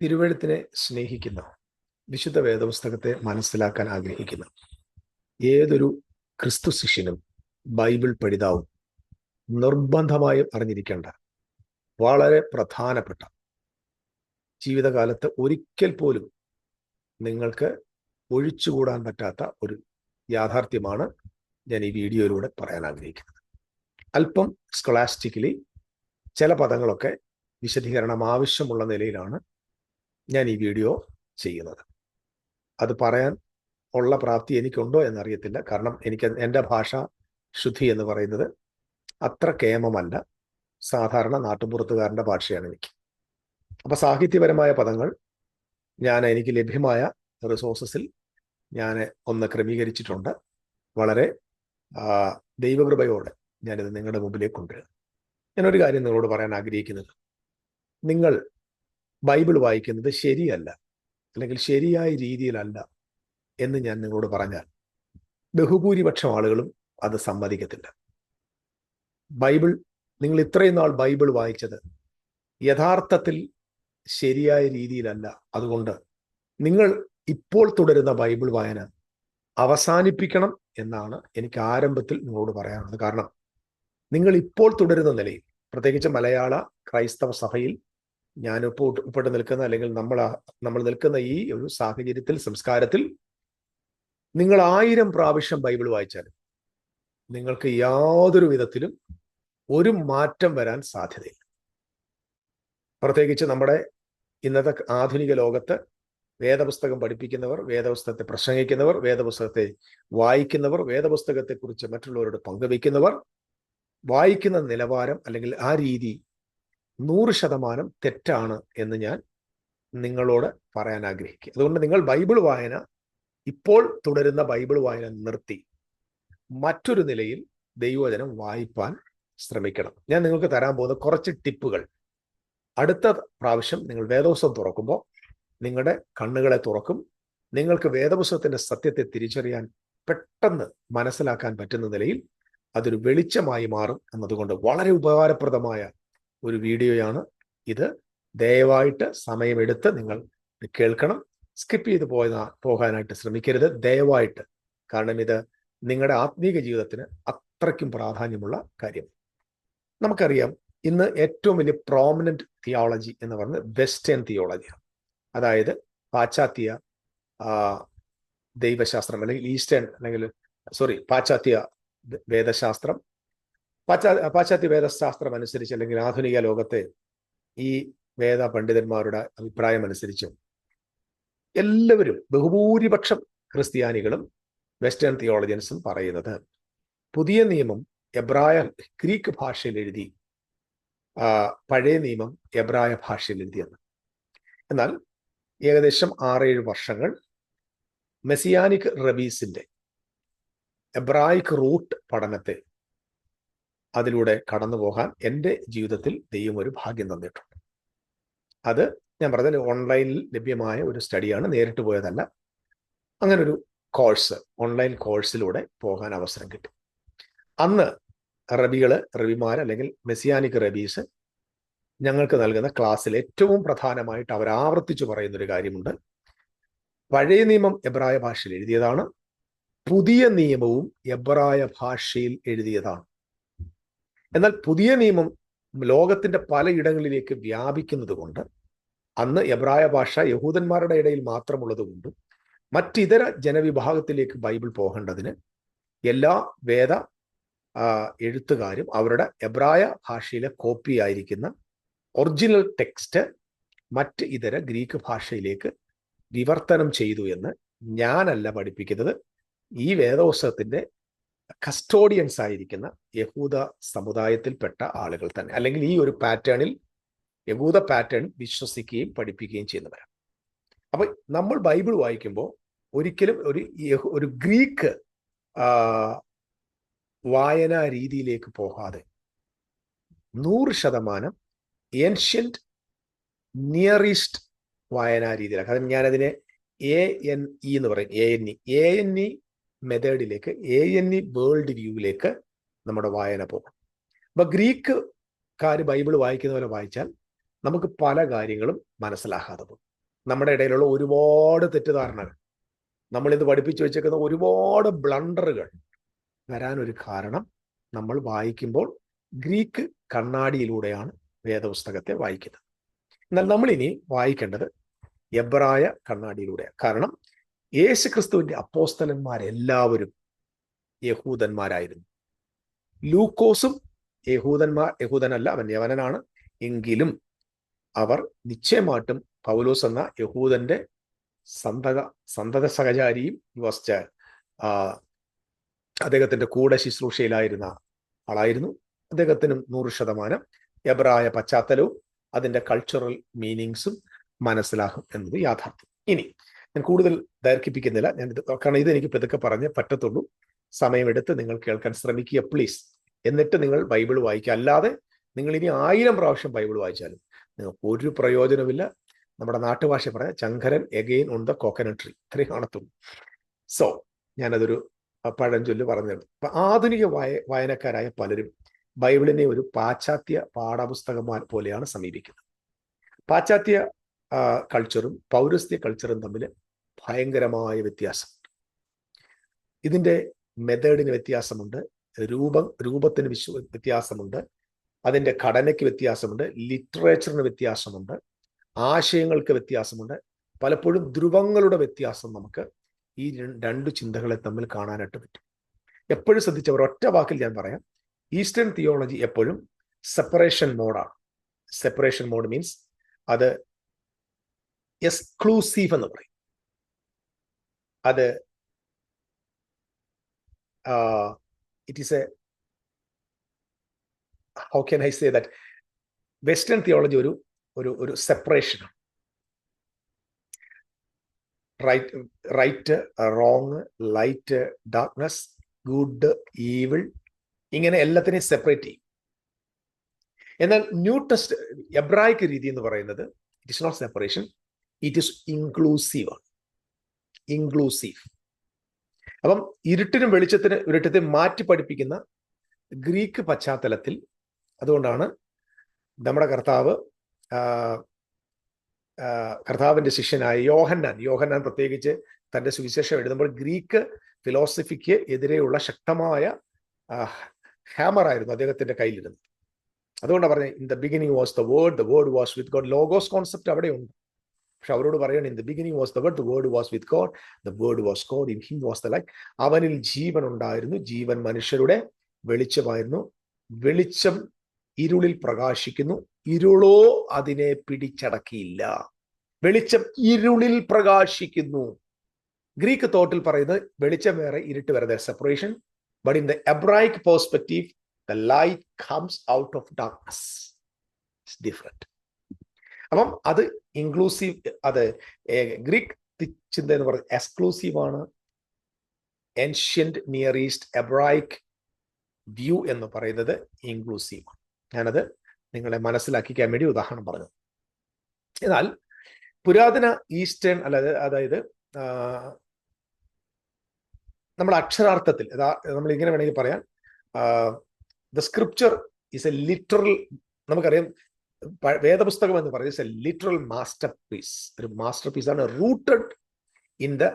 തിരുവെഴുത്തിനെ സ്നേഹിക്കുന്ന, വിശുദ്ധ വേദപുസ്തകത്തെ മനസ്സിലാക്കാൻ ആഗ്രഹിക്കുന്ന ഏതൊരു ക്രിസ്തു ശിഷ്യനും ബൈബിൾ പഠിതാവും നിർബന്ധമായും അറിഞ്ഞിരിക്കേണ്ട വളരെ പ്രധാനപ്പെട്ട, ജീവിതകാലത്ത് ഒരിക്കൽ പോലും നിങ്ങൾക്ക് ഒഴിച്ചുകൂടാൻ പറ്റാത്ത ഒരു യാഥാർത്ഥ്യമാണ് ഞാൻ ഈ വീഡിയോയിലൂടെ പറയാൻ ആഗ്രഹിക്കുന്നത്. അല്പം സ്കോളാസ്റ്റിക്കലി ചില പദങ്ങളൊക്കെ വിശദീകരണം ആവശ്യമുള്ള നിലയിലാണ് ഞാൻ ഈ വീഡിയോ ചെയ്യുന്നത്. അത് പറയാൻ ഉള്ള പ്രാപ്തി എനിക്കുണ്ടോ എന്നറിയത്തില്ല. കാരണം എൻ്റെ ഭാഷ ശുദ്ധി എന്ന് പറയുന്നത് അത്ര കേമമല്ല. സാധാരണ നാട്ടുമ്പുറത്തുകാരൻ്റെ ഭാഷയാണ് എനിക്ക്. അപ്പൊ സാഹിത്യപരമായ പദങ്ങൾ എനിക്ക് ലഭ്യമായ റിസോഴ്സസിൽ ഞാൻ ഒന്ന് ക്രമീകരിച്ചിട്ടുണ്ട്. വളരെ ദൈവകൃപയോടെ ഞാനിത് നിങ്ങളുടെ മുമ്പിലേക്ക് കൊണ്ടുവരിക. ഞാനൊരു കാര്യം നിങ്ങളോട് പറയാൻ ആഗ്രഹിക്കുന്നത്, നിങ്ങൾ ബൈബിൾ വായിക്കുന്നത് ശരിയല്ല, അല്ലെങ്കിൽ ശരിയായ രീതിയിലല്ല എന്ന് ഞാൻ നിങ്ങളോട് പറഞ്ഞാൽ ബഹുഭൂരിപക്ഷം ആളുകളും അത് സമ്മതിക്കത്തില്ല. നിങ്ങൾ ഇത്രയും നാൾ ബൈബിൾ വായിച്ചത് യഥാർത്ഥത്തിൽ ശരിയായ രീതിയിലല്ല. അതുകൊണ്ട് നിങ്ങൾ ഇപ്പോൾ തുടരുന്ന ബൈബിൾ വായന അവസാനിപ്പിക്കണം എന്നാണ് എനിക്ക് ആരംഭത്തിൽ നിങ്ങളോട് പറയാനുള്ളത്. കാരണം നിങ്ങൾ ഇപ്പോൾ തുടരുന്ന നിലയിൽ, പ്രത്യേകിച്ച് മലയാള ക്രൈസ്തവ സഭയിൽ ഞാനിപ്പോൾ ഉൾപ്പെട്ട് നിൽക്കുന്ന, അല്ലെങ്കിൽ നമ്മൾ നിൽക്കുന്ന ഈ ഒരു സാഹചര്യത്തിൽ, സംസ്കാരത്തിൽ, നിങ്ങൾ 1000 പ്രാവശ്യം ബൈബിൾ വായിച്ചാലും നിങ്ങൾക്ക് യാതൊരു വിധത്തിലും ഒരു മാറ്റം വരാൻ സാധ്യതയില്ല. പ്രത്യേകിച്ച് നമ്മുടെ ഇന്നത്തെ ആധുനിക ലോകത്ത് വേദപുസ്തകം പഠിപ്പിക്കുന്നവർ, വേദപുസ്തകത്തെ പ്രസംഗിക്കുന്നവർ, വേദപുസ്തകത്തെ വായിക്കുന്നവർ, വേദപുസ്തകത്തെക്കുറിച്ച് മറ്റുള്ളവരോട് പങ്കുവയ്ക്കുന്നവർ, വായിക്കുന്ന നിലവാരം അല്ലെങ്കിൽ ആ രീതി 100% തെറ്റാണ് എന്ന് ഞാൻ നിങ്ങളോട് പറയാൻ ആഗ്രഹിക്കുക. അതുകൊണ്ട് നിങ്ങൾ ബൈബിൾ വായന, ഇപ്പോൾ തുടരുന്ന ബൈബിൾ വായന നിർത്തി മറ്റൊരു നിലയിൽ ദൈവവചനം വായിപ്പാൻ ശ്രമിക്കണം. ഞാൻ നിങ്ങൾക്ക് തരാൻ പോകുന്ന കുറച്ച് ടിപ്പുകൾ അടുത്ത പ്രാവശ്യം നിങ്ങൾ വേദപുസ്തകം തുറക്കുമ്പോൾ നിങ്ങളുടെ കണ്ണുകളെ തുറക്കും. നിങ്ങൾക്ക് വേദപുസ്തകത്തിന്റെ സത്യത്തെ തിരിച്ചറിയാൻ, പെട്ടെന്ന് മനസ്സിലാക്കാൻ പറ്റുന്ന നിലയിൽ അതൊരു വെളിച്ചമായി മാറും എന്നതുകൊണ്ട് വളരെ ഉപകാരപ്രദമായ ഒരു വീഡിയോയാണ് ഇത്. ദയവായിട്ട് സമയമെടുത്ത് നിങ്ങൾ കേൾക്കണം. സ്കിപ്പ് ചെയ്ത് പോകാനായിട്ട് ശ്രമിക്കരുത്, ദയവായിട്ട്. കാരണം ഇത് നിങ്ങളുടെ ആത്മീക ജീവിതത്തിന് അത്രയ്ക്കും പ്രാധാന്യമുള്ള കാര്യം. നമുക്കറിയാം, ഇന്ന് ഏറ്റവും വലിയ പ്രോമിനന്റ് തിയോളജി എന്ന് പറയുന്നത് വെസ്റ്റേൺ തിയോളജിയാണ്. അതായത് പാശ്ചാത്യ ദൈവശാസ്ത്രം, അല്ലെങ്കിൽ പാശ്ചാത്യ വേദശാസ്ത്രം. പാശ്ചാത്യ വേദശാസ്ത്രം അനുസരിച്ച്, അല്ലെങ്കിൽ ആധുനിക ലോകത്തെ ഈ വേദ പണ്ഡിതന്മാരുടെ അഭിപ്രായം അനുസരിച്ചും എല്ലാവരും, ബഹുഭൂരിപക്ഷം ക്രിസ്ത്യാനികളും വെസ്റ്റേൺ തിയോളജിയൻസും പറയുന്നത് പുതിയ നിയമം ഗ്രീക്ക് ഭാഷയിൽ എഴുതി, പഴയ നിയമം എബ്രായ ഭാഷയിൽ എഴുതിയെന്ന്. എന്നാൽ ഏകദേശം 6-7 വർഷങ്ങൾ മെസ്സിയാനിക് റബീസിന്റെ എബ്രായിക് റൂട്ട് പഠനത്തെ അതിലൂടെ കടന്നു പോകാൻ എൻ്റെ ജീവിതത്തിൽ ദൈവം ഒരു ഭാഗ്യം തന്നിട്ടുണ്ട്. അത് ഞാൻ പറഞ്ഞ ഓൺലൈനിൽ ലഭ്യമായ ഒരു സ്റ്റഡിയാണ്, നേരിട്ട് പോയതല്ല. അങ്ങനൊരു കോഴ്സ്, ഓൺലൈൻ കോഴ്സിലൂടെ പോകാൻ അവസരം കിട്ടി. അന്ന് റബിമാർ അല്ലെങ്കിൽ മെസ്സിയാനിക് റബീസ് ഞങ്ങൾക്ക് നൽകുന്ന ക്ലാസ്സിൽ ഏറ്റവും പ്രധാനമായിട്ട് അവർ ആവർത്തിച്ചു പറയുന്നൊരു കാര്യമുണ്ട്. പഴയ നിയമം എബ്രായ ഭാഷയിൽ എഴുതിയതാണ്, പുതിയ നിയമവും എബ്രായ ഭാഷയിൽ എഴുതിയതാണ്. എന്നാൽ പുതിയ നിയമം ലോകത്തിന്റെ പലയിടങ്ങളിലേക്ക് വ്യാപിക്കുന്നത് കൊണ്ട്, അന്ന് എബ്രായ ഭാഷ യഹൂദന്മാരുടെ ഇടയിൽ മാത്രമുള്ളത് കൊണ്ടും മറ്റിതര ജനവിഭാഗത്തിലേക്ക് ബൈബിൾ പോകേണ്ടതിന് എല്ലാ വേദ എഴുത്തുകാരും അവരുടെ എബ്രായ ഭാഷയിലെ കോപ്പി ആയിരിക്കുന്ന ഒറിജിനൽ ടെക്സ്റ്റ് മറ്റ് ഇതര ഗ്രീക്ക് ഭാഷയിലേക്ക് വിവർത്തനം ചെയ്തു എന്ന് ഞാനല്ല പഠിപ്പിക്കുന്നത്. ഈ വേദപുസ്തകത്തിന്റെ കസ്റ്റോഡിയൻസ് ആയിരിക്കുന്ന യഹൂദ സമുദായത്തിൽപ്പെട്ട ആളുകൾ തന്നെ, അല്ലെങ്കിൽ ഈ ഒരു പാറ്റേണിൽ, യഹൂദ പാറ്റേൺ വിശ്വസിക്കുകയും പഠിപ്പിക്കുകയും ചെയ്യുന്നവരാണ്. അപ്പൊ നമ്മൾ ബൈബിൾ വായിക്കുമ്പോൾ ഒരിക്കലും ഒരു ഗ്രീക്ക് വായനാ രീതിയിലേക്ക് പോകാതെ 100% ഏൻഷ്യന്റ് നിയർ ഈസ്റ്റ് വായനാ രീതിയിലാണ്. കാരണം ഞാനതിനെ ANE എന്ന് പറയും. ANE മെത്തേഡിലേക്ക്, ANE വേൾഡ് വ്യൂവിലേക്ക് നമ്മുടെ വായന പോകും. അപ്പൊ ഗ്രീക്കുകാർ ബൈബിൾ വായിക്കുന്ന പോലെ വായിച്ചാൽ നമുക്ക് പല കാര്യങ്ങളും മനസ്സിലാകാതെ പോകും. നമ്മുടെ ഇടയിലുള്ള ഒരുപാട് തെറ്റിദ്ധാരണകൾ, നമ്മളിത് പഠിപ്പിച്ചു വെച്ചേക്കുന്ന ഒരുപാട് ബ്ലണ്ടറുകൾ വരാനൊരു കാരണം നമ്മൾ വായിക്കുമ്പോൾ ഗ്രീക്ക് കണ്ണാടിയിലൂടെയാണ് വേദപുസ്തകത്തെ വായിക്കുന്നത്. എന്നാൽ നമ്മളിനി വായിക്കേണ്ടത് എബ്രായ കണ്ണാടിയിലൂടെയാണ്. കാരണം യേശുക്രിസ്തുവിന്റെ അപ്പോസ്തലന്മാരെല്ലാവരും യഹൂദന്മാരായിരുന്നു. ലൂക്കോസും യഹൂദനല്ല, അവൻ യവനനാണ്. എങ്കിലും അവർ നിശ്ചയമായിട്ടും പൗലോസ് എന്ന യഹൂദന്റെ സന്തത സഹചാരിയും അദ്ദേഹത്തിന്റെ കൂടെ ശുശ്രൂഷയിലായിരുന്ന ആളായിരുന്നു. അദ്ദേഹത്തിനും 100% എബ്രായ പശ്ചാത്തലവും അതിന്റെ കൾച്ചറൽ മീനിങ്സും മനസ്സിലാകും എന്നത് യാഥാർത്ഥ്യം. ഇനി ഞാൻ കൂടുതൽ ദൈർഘിപ്പിക്കുന്നില്ല, കാരണം ഇതെനിക്ക് പതുക്കെ പറഞ്ഞേ പറ്റത്തുള്ളൂ. സമയമെടുത്ത് നിങ്ങൾ കേൾക്കാൻ ശ്രമിക്കുക പ്ലീസ്. എന്നിട്ട് നിങ്ങൾ ബൈബിൾ വായിക്കുക. അല്ലാതെ നിങ്ങൾ ഇനി 1000 പ്രാവശ്യം ബൈബിൾ വായിച്ചാലും നിങ്ങൾക്ക് ഒരു പ്രയോജനമില്ല. നമ്മുടെ നാട്ടുഭാഷ പറയാം, Chankaran again on the coconut tree, ഇത്രയും കാണത്തുള്ളൂ. സോ ഞാനതൊരു പഴഞ്ചൊല്ല് പറഞ്ഞത്. അപ്പൊ ആധുനിക വായനക്കാരായ പലരും ബൈബിളിനെ ഒരു പാശ്ചാത്യ പാഠപുസ്തകം പോലെയാണ് സമീപിക്കുന്നത്. പാശ്ചാത്യ കൾച്ചറും പൗരസ്ത്യ കൾച്ചറും തമ്മിൽ ഭയങ്കരമായ വ്യത്യാസമുണ്ട്. ഇതിന്റെ മെത്തേഡിന് വ്യത്യാസമുണ്ട്, രൂപത്തിന് വ്യത്യാസമുണ്ട്, അതിന്റെ ഘടനയ്ക്ക് വ്യത്യാസമുണ്ട്, ലിറ്ററേച്ചറിന് വ്യത്യാസമുണ്ട്, ആശയങ്ങൾക്ക് വ്യത്യാസമുണ്ട്. പലപ്പോഴും ധ്രുവങ്ങളുടെ വ്യത്യാസം നമുക്ക് ഈ രണ്ട് ചിന്തകളെ തമ്മിൽ കാണാനായിട്ട് പറ്റും. എപ്പോഴും ശ്രദ്ധിച്ചവർ, ഒറ്റ വാക്കിൽ ഞാൻ പറയാം, ഈസ്റ്റേൺ തിയോളജി എപ്പോഴും സെപ്പറേഷൻ മോഡാണ്. സെപ്പറേഷൻ മോഡ് മീൻസ് അത് എക്സ്ക്ലൂസീവ് എന്ന് പറയും. അത് it is a, how can I say that, western theology ഒരു സെപ്പറേഷനാണ്. Right wrong, light darkness, good evil, ഇങ്ങനെ എല്ലാത്തിനെയും സെപ്പറേറ്റ് ചെയ്യും. എന്നാൽ എബ്രായിക് രീതി എന്ന് പറയുന്നത് it is not separation, it is inclusive ആണ്. ഇൻക്ലൂസീവ്. അപ്പം ഇരുട്ടിനും വെളിച്ചത്തെ മാറ്റി പഠിപ്പിക്കുന്ന ഗ്രീക്ക് പശ്ചാത്തലത്തിൽ, അതുകൊണ്ടാണ് നമ്മുടെ കർത്താവിന്റെ ശിഷ്യനായ യോഹന്നാൻ പ്രത്യേകിച്ച് തന്റെ സുവിശേഷം എഴുതുമ്പോൾ ഗ്രീക്ക് ഫിലോസഫിക്ക് എതിരെയുള്ള ശക്തമായ ഹാമർ ആയിരുന്നു അദ്ദേഹത്തിന്റെ കയ്യിലിരുന്നത്. അതുകൊണ്ടാണ് പറഞ്ഞത്, in the beginning was the word was with God. Logos concept അവിടെയുണ്ട്. പക്ഷെ അവരോട് പറയണം, in the beginning was the word was with God, the word was God, in him was the light. അവനിൽ ജീവൻ ഉണ്ടായിരുന്നു, ജീവൻ മനുഷ്യരുടെ വെളിച്ചമായിരുന്നു. വെളിച്ചം ഇരുളിൽ പ്രകാശിക്കുന്നു, ഇരുളോ അതിനെ പിടിച്ചടക്കിയില്ല. വെളിച്ചം ഇരുളിൽ പ്രകാശിക്കുന്നു. ഗ്രീക്ക് തോട്ടിൽ പറയുന്നത് വെളിച്ചം വേറെ, ഇരുട്ട് വേറെ, separation. But in the Hebraic perspective, the light comes out of darkness. It's different. അപ്പം അത് ഇൻക്ലൂസീവ്, അത് ഗ്രീക്ക് ചിന്ത എന്ന് പറയുന്നത് എക്സ്ക്ലൂസീവ് ആണ്. ഏൻഷ്യന്റ് നിയർ ഈസ്റ്റ് എബ്രായിക് വ്യൂ എന്ന് പറയുന്നത് ഇൻക്ലൂസീവ് ആണ്. ഞാനത് നിങ്ങളെ മനസ്സിലാക്കിക്കാൻ വേണ്ടി ഉദാഹരണം പറഞ്ഞു. എന്നാൽ പുരാതന ഈസ്റ്റേൺ അതായത് നമ്മൾ അക്ഷരാർത്ഥത്തിൽ നമ്മൾ ഇങ്ങനെ വേണമെങ്കിൽ പറയാം, the scripture is A literal, നമുക്കറിയാം വേദപുസ്തകം എന്ന് പറയുന്നത് എ ലിറ്ററൽ മാസ്റ്റർ പീസ്. ഒരു മാസ്റ്റർ പീസ് ആണ്, rooted in the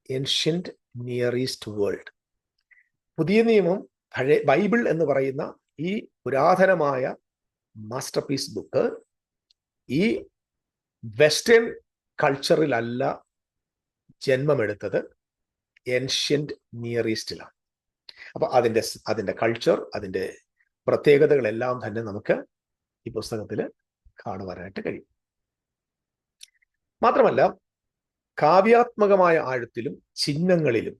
ancient near east world. പുതിയ നിയമം, ബൈബിൾ എന്ന് പറയുന്ന ഈ പുരാതനമായ മാസ്റ്റർ പീസ് ബുക്ക് ഈ വെസ്റ്റേൺ കൾച്ചറിലല്ല ജന്മമെടുത്തത്, ഏൻഷ്യന്റ് നിയർ ഈസ്റ്റിലാണ്. അപ്പൊ അതിന്റെ കൾച്ചർ, അതിന്റെ പ്രത്യേകതകളെല്ലാം തന്നെ നമുക്ക് ഈ പുസ്തകത്തിൽ കാണുവാനായിട്ട് കഴിയും. മാത്രമല്ല, കാവ്യാത്മകമായ ആഴത്തിലും ചിഹ്നങ്ങളിലും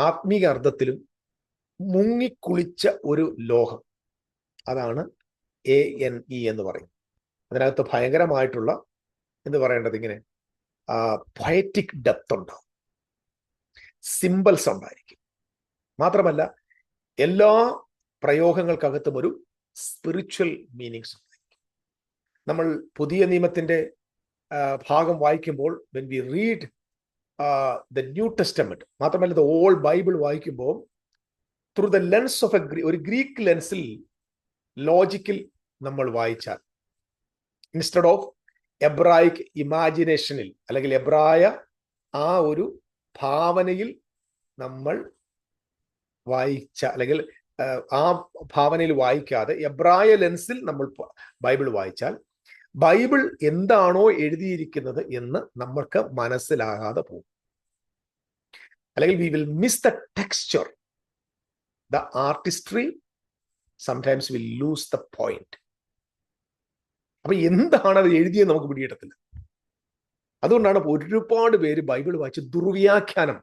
ആത്മീക അർത്ഥത്തിലും മുങ്ങിക്കുളിച്ച ഒരു ലോകം, അതാണ് ANE എന്ന് പറയും. അതിനകത്ത് ഭയങ്കരമായിട്ടുള്ള, എന്ത് പറയേണ്ടത്, ഇങ്ങനെ പൊയറ്റിക് ഡെപ്ത് ഉണ്ടാവും, സിംബൽസ് ഉണ്ടായിരിക്കും. മാത്രമല്ല എല്ലാ പ്രയോഗങ്ങൾക്കകത്തും ഒരു സ്പിരിച്വൽ മീനിങ്സ് ഉണ്ടായിരിക്കും. നമ്മൾ പുതിയ നിയമത്തിന്റെ ഭാഗം വായിക്കുമ്പോൾ, when we read the New Testament, മാത്രമല്ല the Old Bible വായിക്കുമ്പോൾ ത്രൂ ദ ലെൻസ് ഓഫ് ഒരു ഗ്രീക്ക് ലെൻസിൽ ലോജിക്കിൽ നമ്മൾ വായിച്ചാൽ, ഇൻസ്റ്റെഡ് ഓഫ് എബ്രായിക് ഇമാജിനേഷനിൽ അല്ലെങ്കിൽ എബ്രായ ആ ഒരു ഭാവനയിൽ നമ്മൾ വായിച്ച അല്ലെങ്കിൽ ആ ഭാവനയിൽ വായിക്കാതെ എബ്രായ ലെൻസിൽ നമ്മൾ ബൈബിൾ വായിച്ചാൽ ബൈബിൾ എന്താണോ എഴുതിയിരിക്കുന്നത് എന്ന് നമ്മൾക്ക് മനസ്സിലാകാതെ പോകും. അല്ലെങ്കിൽ we will miss the texture, the Artistry, sometimes will lose the point. അപ്പൊ എന്താണ് അത് എഴുതിയത് നമുക്ക് പിടികിട്ടത്തില്ല. അതുകൊണ്ടാണ് ഒരുപാട് പേര് ബൈബിൾ വായിച്ച് ദുർവ്യാഖ്യാനം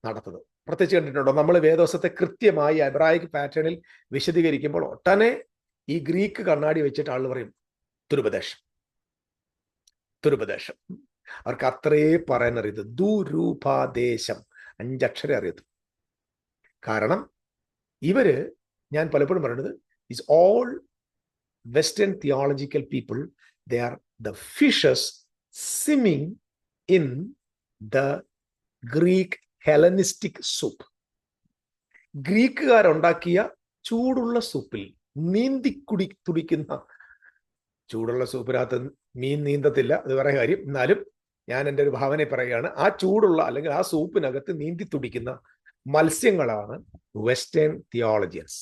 നടത്തുന്നത്. പ്രത്യേകിച്ച് കണ്ടിട്ടുണ്ടോ, നമ്മൾ വേദവസത്തെ കൃത്യമായി എബ്രായിക് പാറ്റേണിൽ വിശദീകരിക്കുമ്പോൾ ഒട്ടനെ ഈ ഗ്രീക്ക് കണ്ണാടി വെച്ചിട്ട് ആൾ പറയും ദുരുപദേശം. അവർക്ക് അത്രേ പറയാൻ അറിയത്, ദുരുപദേശം, 5 അക്ഷരം അറിയത്തു. കാരണം ഇവര്, ഞാൻ പലപ്പോഴും പറയുന്നത്, is all Western theological people, they are the fishes swimming in the Greek Hellenistic soup. ഗ്രീക്കുകാരുണ്ടാക്കിയ ചൂടുള്ള സൂപ്പിൽ തുടിക്കുന്ന, ചൂടുള്ള സൂപ്പിനകത്ത് മീൻ നീന്തത്തില്ല, അത് വേറെ കാര്യം. എന്നാലും ഞാൻ എൻ്റെ ഒരു ഭാവന പറയുകയാണ്, ആ ചൂടുള്ള അല്ലെങ്കിൽ ആ സൂപ്പിനകത്ത് നീന്തി തുടിക്കുന്ന മത്സ്യങ്ങളാണ് വെസ്റ്റേൺ തിയോളജിയൻസ്.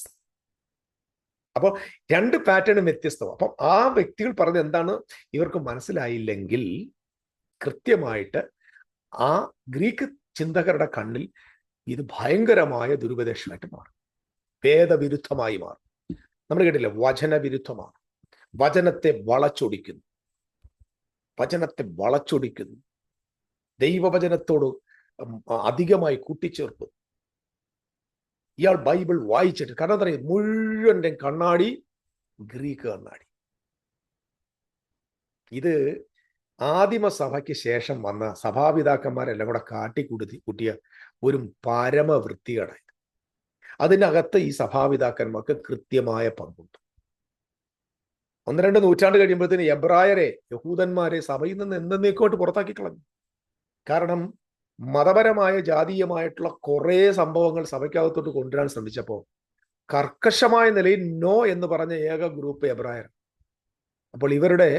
അപ്പോൾ 2 പാറ്റേണും വ്യത്യസ്തമാണ്. അപ്പം ആ വ്യക്തികൾ പറഞ്ഞത് എന്താണ് ഇവർക്ക് മനസ്സിലായില്ലെങ്കിൽ കൃത്യമായിട്ട് ആ ഗ്രീക്ക് ചിന്തകരുടെ കണ്ണിൽ ഇത് ഭയങ്കരമായ ദുരുപദേശമായിട്ട് മാറും, വേദവിരുദ്ധമായി മാറും. നമ്മൾ കേട്ടില്ല, വചനവിരുദ്ധമാണ്, വചനത്തെ വളച്ചൊടിക്കുന്നു, ദൈവവചനത്തോട് അധികമായി കൂട്ടിച്ചേർക്കും. ഇയാൾ ബൈബിൾ വായിച്ചിട്ട്, കാരണം എന്താ പറയുക, മുഴുവൻ്റെ കണ്ണാടി ഗ്രീക്ക് കണ്ണാടി. ഇത് ആദിമസഭയ്ക്ക് ശേഷം വന്ന സഭാപിതാക്കന്മാരെല്ലാം കൂടെ കൂട്ടിയ ഒരു പരമവൃത്തികേടായത്. അതിനകത്ത് ഈ സഭാപിതാക്കന്മാർക്ക് കൃത്യമായ പങ്കുണ്ട്. 1-2 നൂറ്റാണ്ട് കഴിയുമ്പോഴത്തേന് എബ്രായരെ, യഹൂദന്മാരെ സഭയിൽ നിന്ന് എന്നേക്കോട്ട് പുറത്താക്കി കളഞ്ഞു. കാരണം മതപരമായ ജാതീയമായിട്ടുള്ള കുറേ സംഭവങ്ങൾ സഭയ്ക്കകത്തോട്ട് കൊണ്ടുവരാൻ ശ്രമിച്ചപ്പോൾ കർക്കശമായ നിലയിൽ നോ എന്ന് പറഞ്ഞ ഏക ഗ്രൂപ്പ് എബ്രായർ. അപ്പോൾ ഇവരുടെ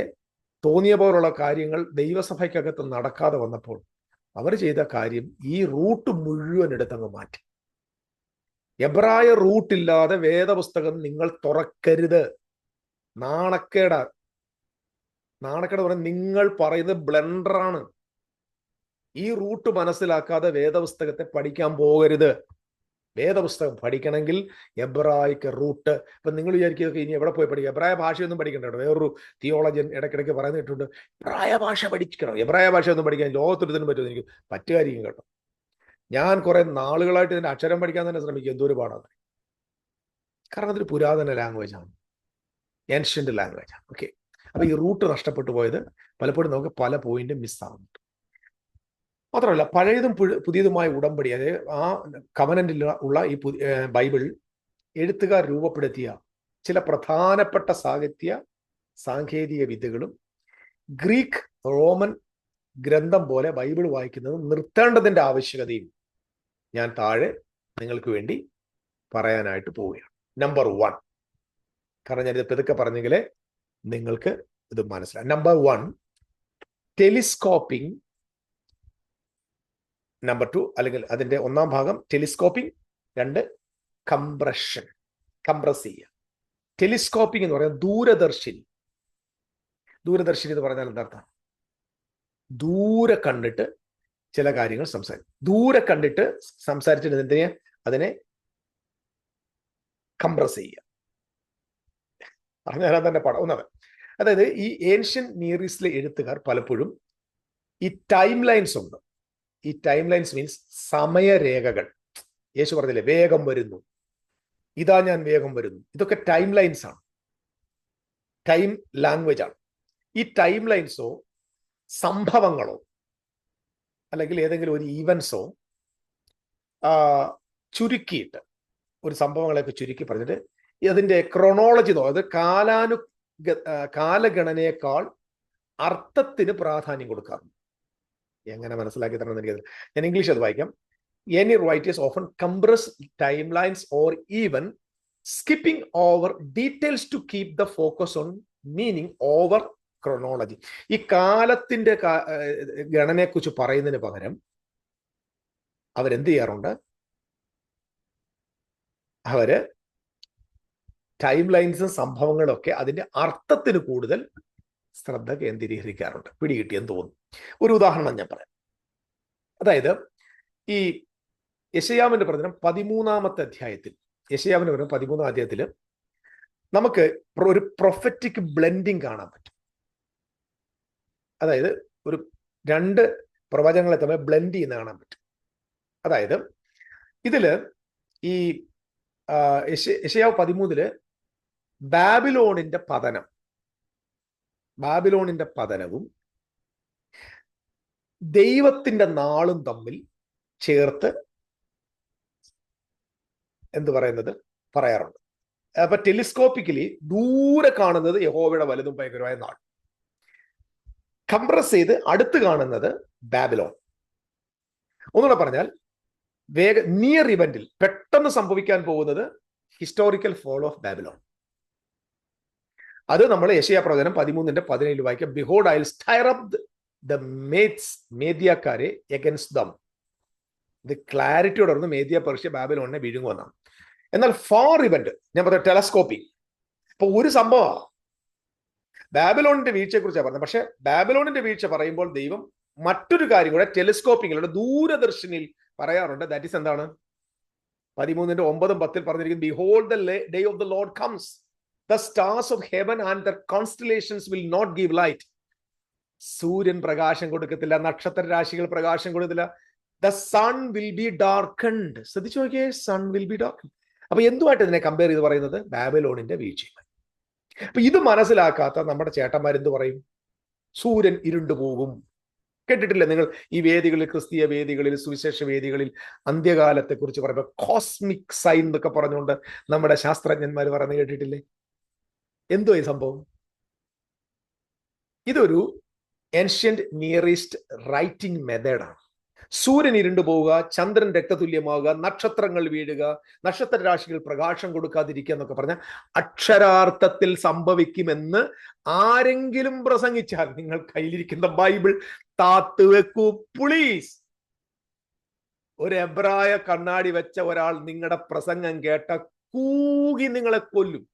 തോന്നിയ പോലുള്ള കാര്യങ്ങൾ ദൈവസഭയ്ക്കകത്ത് നടക്കാതെ വന്നപ്പോൾ അവർ ചെയ്ത കാര്യം ഈ റൂട്ട് മുഴുവൻ എടുത്തങ്ങ് മാറ്റി. എബ്രായ റൂട്ടില്ലാതെ വേദപുസ്തകം നിങ്ങൾ തുറക്കരുത്. നാണക്കേട് പറഞ്ഞാൽ നിങ്ങൾ പറയുന്നത് ബ്ലണ്ടറാണ്. ഈ റൂട്ട് മനസ്സിലാക്കാതെ വേദപുസ്തകത്തെ പഠിക്കാൻ പോകരുത്. വേദപുസ്തകം പഠിക്കണമെങ്കിൽ എബ്രായിക്ക് റൂട്ട്. ഇപ്പം നിങ്ങൾ വിചാരിക്കുക ഇനി എവിടെ പോയി പഠിക്കുക, എബ്രായ ഭാഷയൊന്നും പഠിക്കണ്ട. വേറൊരു തിയോളജൻ ഇടയ്ക്കിടയ്ക്ക് പറയുന്നിട്ടുണ്ട്, എബ്രായ ഭാഷ പഠിക്കണം. എബ്രായ ഭാഷയൊന്നും പഠിക്കാൻ ലോകത്തൊരുതിനും പറ്റുമെന്ന് എനിക്ക് പറ്റുമായിരിക്കും കേട്ടോ. ഞാൻ കുറെ നാളുകളായിട്ട് ഇതിന്റെ അക്ഷരം പഠിക്കാൻ തന്നെ ശ്രമിക്കും, എന്തോ ഒരു പാടാണ്. കാരണം അതൊരു പുരാതന ലാംഗ്വേജാണ്, ഏൻഷ്യന്റ് ലാംഗ്വേജാണ്. ഓക്കെ, അപ്പൊ ഈ റൂട്ട് നഷ്ടപ്പെട്ടു പോയത് പലപ്പോഴും നമുക്ക് പല പോയിന്റും മിസ്സാകുന്നുണ്ട്. മാത്രമല്ല, പഴയതും പുതിയതുമായ ഉടമ്പടി, അതായത് ആ കവനന്റിൽ ഉള്ള ഈ ബൈബിൾ എഴുത്തുകാർ രൂപപ്പെടുത്തിയ ചില പ്രധാനപ്പെട്ട സാങ്കേതിക വിദ്യകളും ഗ്രീക്ക് റോമൻ ഗ്രന്ഥം പോലെ ബൈബിൾ വായിക്കുന്നത് നിർത്തേണ്ടതിന്റെ ആവശ്യകതയും ഞാൻ താഴെ നിങ്ങൾക്ക് വേണ്ടി പറയാനായിട്ട് പോവുകയാണ്. നമ്പർ 1, കാരണം ഞാനിത് പെതുക്കെ പറഞ്ഞെങ്കിലേ നിങ്ങൾക്ക് ഇത് മനസ്സിലാവും. Number 1, telescoping. നമ്പർ 2, അല്ലെങ്കിൽ അതിന്റെ 1-ാം ഭാഗം ടെലിസ്കോപ്പിംഗ്. 2, കംപ്രസ് ചെയ്യുക. ടെലിസ്കോപ്പിംഗ് എന്ന് പറയുന്നത് ദൂരദർശിനി എന്ന് പറഞ്ഞാൽ എന്താർത്ഥം? ദൂരെ കണ്ടിട്ട് ചില കാര്യങ്ങൾ സംസാരിച്ചിട്ട് എന്തിനാ അതിനെ കംപ്രസ് ചെയ്യുക. പറഞ്ഞാൽ തന്നെ പടം ഒന്നത്. അതായത് ഈ ഏൻഷ്യൻ നിയർ ഈസ്റ്റിലെ എഴുത്തുകാർ പലപ്പോഴും ഈ ടൈം ലൈൻസ് ഉണ്ട്. ഈ ടൈം ലൈൻസ് മീൻസ് സമയരേഖകൾ. യേശു പറഞ്ഞില്ലേ, വേഗം വരുന്നു, ഇതാ ഞാൻ വേഗം വരുന്നു. ഇതൊക്കെ ടൈം ലൈൻസ് ആണ്, ടൈം ലാംഗ്വേജ് ആണ്. ഈ ടൈം ലൈൻസോ സംഭവങ്ങളോ അല്ലെങ്കിൽ ഏതെങ്കിലും ഒരു ഈവൻസോ ചുരുക്കിയിട്ട്, ഒരു സംഭവങ്ങളെയൊക്കെ ചുരുക്കി പറഞ്ഞിട്ട് അതിന്റെ ക്രോണോളജി അത് കാലഗണനയേക്കാൾ അർത്ഥത്തിന് പ്രാധാന്യം കൊടുക്കാറുണ്ട്. എങ്ങനെ മനസ്സിലാക്കി തരണമെന്ന് എനിക്കത്, ഞാൻ ഇംഗ്ലീഷ് അത് വായിക്കാം. Any writers often compress timelines or even skipping over details to keep the focus on meaning over chronology. ഈ കാലത്തിന്റെ ഗണനയെക്കുറിച്ച് പറയുന്നതിന് പകരം അവരെന്ത് ചെയ്യാറുണ്ട്? അവര് ടൈം ലൈൻസും സംഭവങ്ങളും ഒക്കെ അതിന്റെ അർത്ഥത്തിന് കൂടുതൽ ശ്രദ്ധ കേന്ദ്രീകരിക്കാറുണ്ട്. പിടികിട്ടിയെന്ന് തോന്നുന്നു. ഒരു ഉദാഹരണം ഞാൻ പറയാം. അതായത് ഈ യെശയ്യാവിന്റെ പ്രവചനം 13-ാമത്തെ അധ്യായത്തിൽ, യെശയ്യാവിന്റെ പ്രവചനം 13-ാം അധ്യായത്തിൽ നമുക്ക് ഒരു പ്രൊഫറ്റിക് ബ്ലെൻഡിങ് കാണാൻ പറ്റും. അതായത് ഒരു രണ്ട് പ്രവചനങ്ങളെ തമ്മിൽ ബ്ലെൻഡ് ചെയ്യുന്ന കാണാൻ പറ്റും. അതായത് ഇതില് ഈ യെശയ്യാവ് 13-ല് ബാബിലോണിന്റെ പതനവും ദൈവത്തിന്റെ നാളും തമ്മിൽ ചേർത്ത് പറയാറുണ്ട്. അപ്പൊ ടെലിസ്കോപ്പിക്കലി ദൂരെ കാണുന്നത് യഹോവയുടെ വലുതും ഭയങ്കരമായ നാൾ, കംപ്രസ് ചെയ്ത് അടുത്ത് കാണുന്നത് ബാബിലോൺ. ഒന്നുകൂടെ പറഞ്ഞാൽ നിയർ ഇവന്റിൽ പെട്ടെന്ന് സംഭവിക്കാൻ പോകുന്നത് ഹിസ്റ്റോറിക്കൽ ഫോൾ ഓഫ് ബാബിലോൺ. അത് നമ്മൾ യെശയ്യാ പ്രവചനം 13-17 വായിക്കാം. Behold I will stir up the മേദ്യക്കാരെ എഗൻസ്റ്റ് ദം. ഇത് ക്ലാരിറ്റിയോടെ പറഞ്ഞു മേദ്യ പേർഷ്യ ബാബിലോണിനെ വിഴുങ്ങുമെന്നാണ്. എന്നാൽ ഫോർ ഇവന്റ് ഞാൻ പറഞ്ഞ ടെലസ്കോപ്പിംഗ്. ഇപ്പൊ ഒരു സംഭവം ബാബിലോണിന്റെ വീഴ്ചയെ കുറിച്ചാണ് പറഞ്ഞത്. പക്ഷെ ബാബിലോണിന്റെ വീഴ്ച പറയുമ്പോൾ ദൈവം മറ്റൊരു കാര്യം കൂടെ ടെലിസ്കോപ്പിംഗിലൂടെ ദൂരദർശനിൽ പറയാറുണ്ട്. ദാറ്റ് ഈസ് എന്താണ്? 13-9-10 പറഞ്ഞിരിക്കുന്നത്, behold the day of the lord comes, the stars of heaven and the constellations will not give light. സൂര്യൻ പ്രകാശം കൊടുക്കത്തില്ല, നക്ഷത്ര രാശികൾ പ്രകാശം കൊടുത്തില്ല. The sun will be darkened. ശ്രദ്ധിച്ചു നോക്കിയേ, സൺ വിൽ ബി ഡാർക്കൻഡ്. അപ്പൊ എന്തുമായിട്ട് ഇതിനെ കമ്പയർ ചെയ്ത് പറയുന്നത്? ബാബിലോണിന്റെ വീഴ്ചയുമായി. അപ്പൊ ഇത് മനസ്സിലാക്കാത്ത നമ്മുടെ ചേട്ടന്മാരെന്ത് പറയും? സൂര്യൻ ഇരുണ്ടു പോകും. കേട്ടിട്ടില്ലേ നിങ്ങൾ ഈ വേദികളിൽ, ക്രിസ്തീയ വേദികളിൽ, സുവിശേഷ വേദികളിൽ അന്ത്യകാലത്തെ കുറിച്ച് പറയുമ്പോൾ കോസ്മിക് സൈൻ എന്നൊക്കെ പറഞ്ഞുകൊണ്ട് നമ്മുടെ ശാസ്ത്രജ്ഞന്മാർ പറയുന്നത് കേട്ടിട്ടില്ലേ? എന്തോ ഈ സംഭവം? ഇതൊരു ഏൻഷ്യന്റ് നിയർ ഈസ്റ്റ് റൈറ്റിംഗ് മെത്തേഡാണ്. സൂര്യൻ ഇരുണ്ടു പോവുക, ചന്ദ്രൻ രക്തതുല്യമാവുക, നക്ഷത്രങ്ങൾ വീഴുക, നക്ഷത്ര രാശികൾ പ്രകാശം കൊടുക്കാതിരിക്കുക എന്നൊക്കെ പറഞ്ഞാൽ അക്ഷരാർത്ഥത്തിൽ സംഭവിക്കുമെന്ന് ആരെങ്കിലും പ്രസംഗിച്ചാൽ നിങ്ങൾ കയ്യിലിരിക്കുന്ന ബൈബിൾ താത്തുവെക്കൂ പ്ലീസ്. ഒരു എബ്രായ കണ്ണാടി വെച്ച ഒരാൾ നിങ്ങളുടെ പ്രസംഗം കേട്ട കൂകി നിങ്ങളെ കൊല്ലും.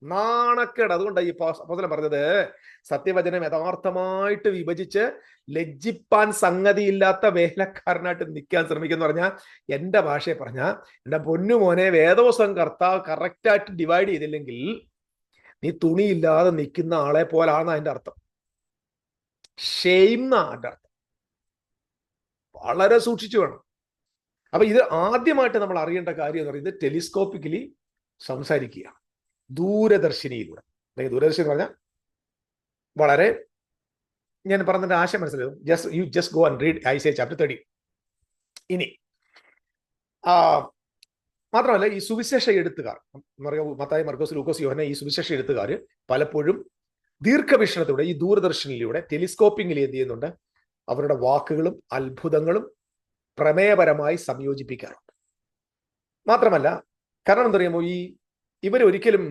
നാണക്കേട്. അതുകൊണ്ടാണ് ഈ അപ്പോസ്തലൻ പറഞ്ഞത്, സത്യവചനം യഥാർത്ഥമായിട്ട് വിഭജിച്ച് ലജ്ജിപ്പാൻ സംഗതിയില്ലാത്ത വേലക്കാരനായിട്ട് നിൽക്കാൻ ശ്രമിക്കുന്ന പറഞ്ഞാൽ, എന്റെ ഭാഷയെ പറഞ്ഞാൽ, എന്റെ പൊന്നുമോനെ, വേദോസം കർത്താവ് കറക്റ്റായിട്ട് ഡിവൈഡ് ചെയ്തില്ലെങ്കിൽ നീ തുണിയില്ലാതെ നിൽക്കുന്ന ആളെ പോലാണ് അതിന്റെ അർത്ഥം. ഷെയിം എന്നാ അതിന്റെ അർത്ഥം. വളരെ സൂക്ഷിച്ചു വേണം. അപ്പൊ ഇത് ആദ്യമായിട്ട് നമ്മൾ അറിയേണ്ട കാര്യം എന്ന് പറയുന്നത് ടെലിസ്കോപ്പിക്കലി സംസാരിക്കുക, ദൂരദർശിനിയിലൂടെ. ദൂരദർശിനി പറഞ്ഞാൽ വളരെ, ഞാൻ പറഞ്ഞതിന്റെ ആശയം മനസ്സിലാവും. Just go and read Isaiah chapter 30. ഇനി മാത്രമല്ല, ഈ സുവിശേഷ എഴുത്തുകാർ, മത്തായി, മർക്കോസ്, ലൂക്കോസ്, യോഹന്ന, ഈ സുവിശേഷ എഴുത്തുകാർ പലപ്പോഴും ദീർഘവീക്ഷണത്തിലൂടെ, ഈ ദൂരദർശനിലൂടെ, ടെലിസ്കോപ്പിംഗിൽ എന്ത് ചെയ്യുന്നുണ്ട്? അവരുടെ വാക്കുകളും അത്ഭുതങ്ങളും പ്രമേയപരമായി സംയോജിപ്പിക്കാറുണ്ട്. മാത്രമല്ല, കാരണം എന്തറിയാമോ, ഇവരൊരിക്കലും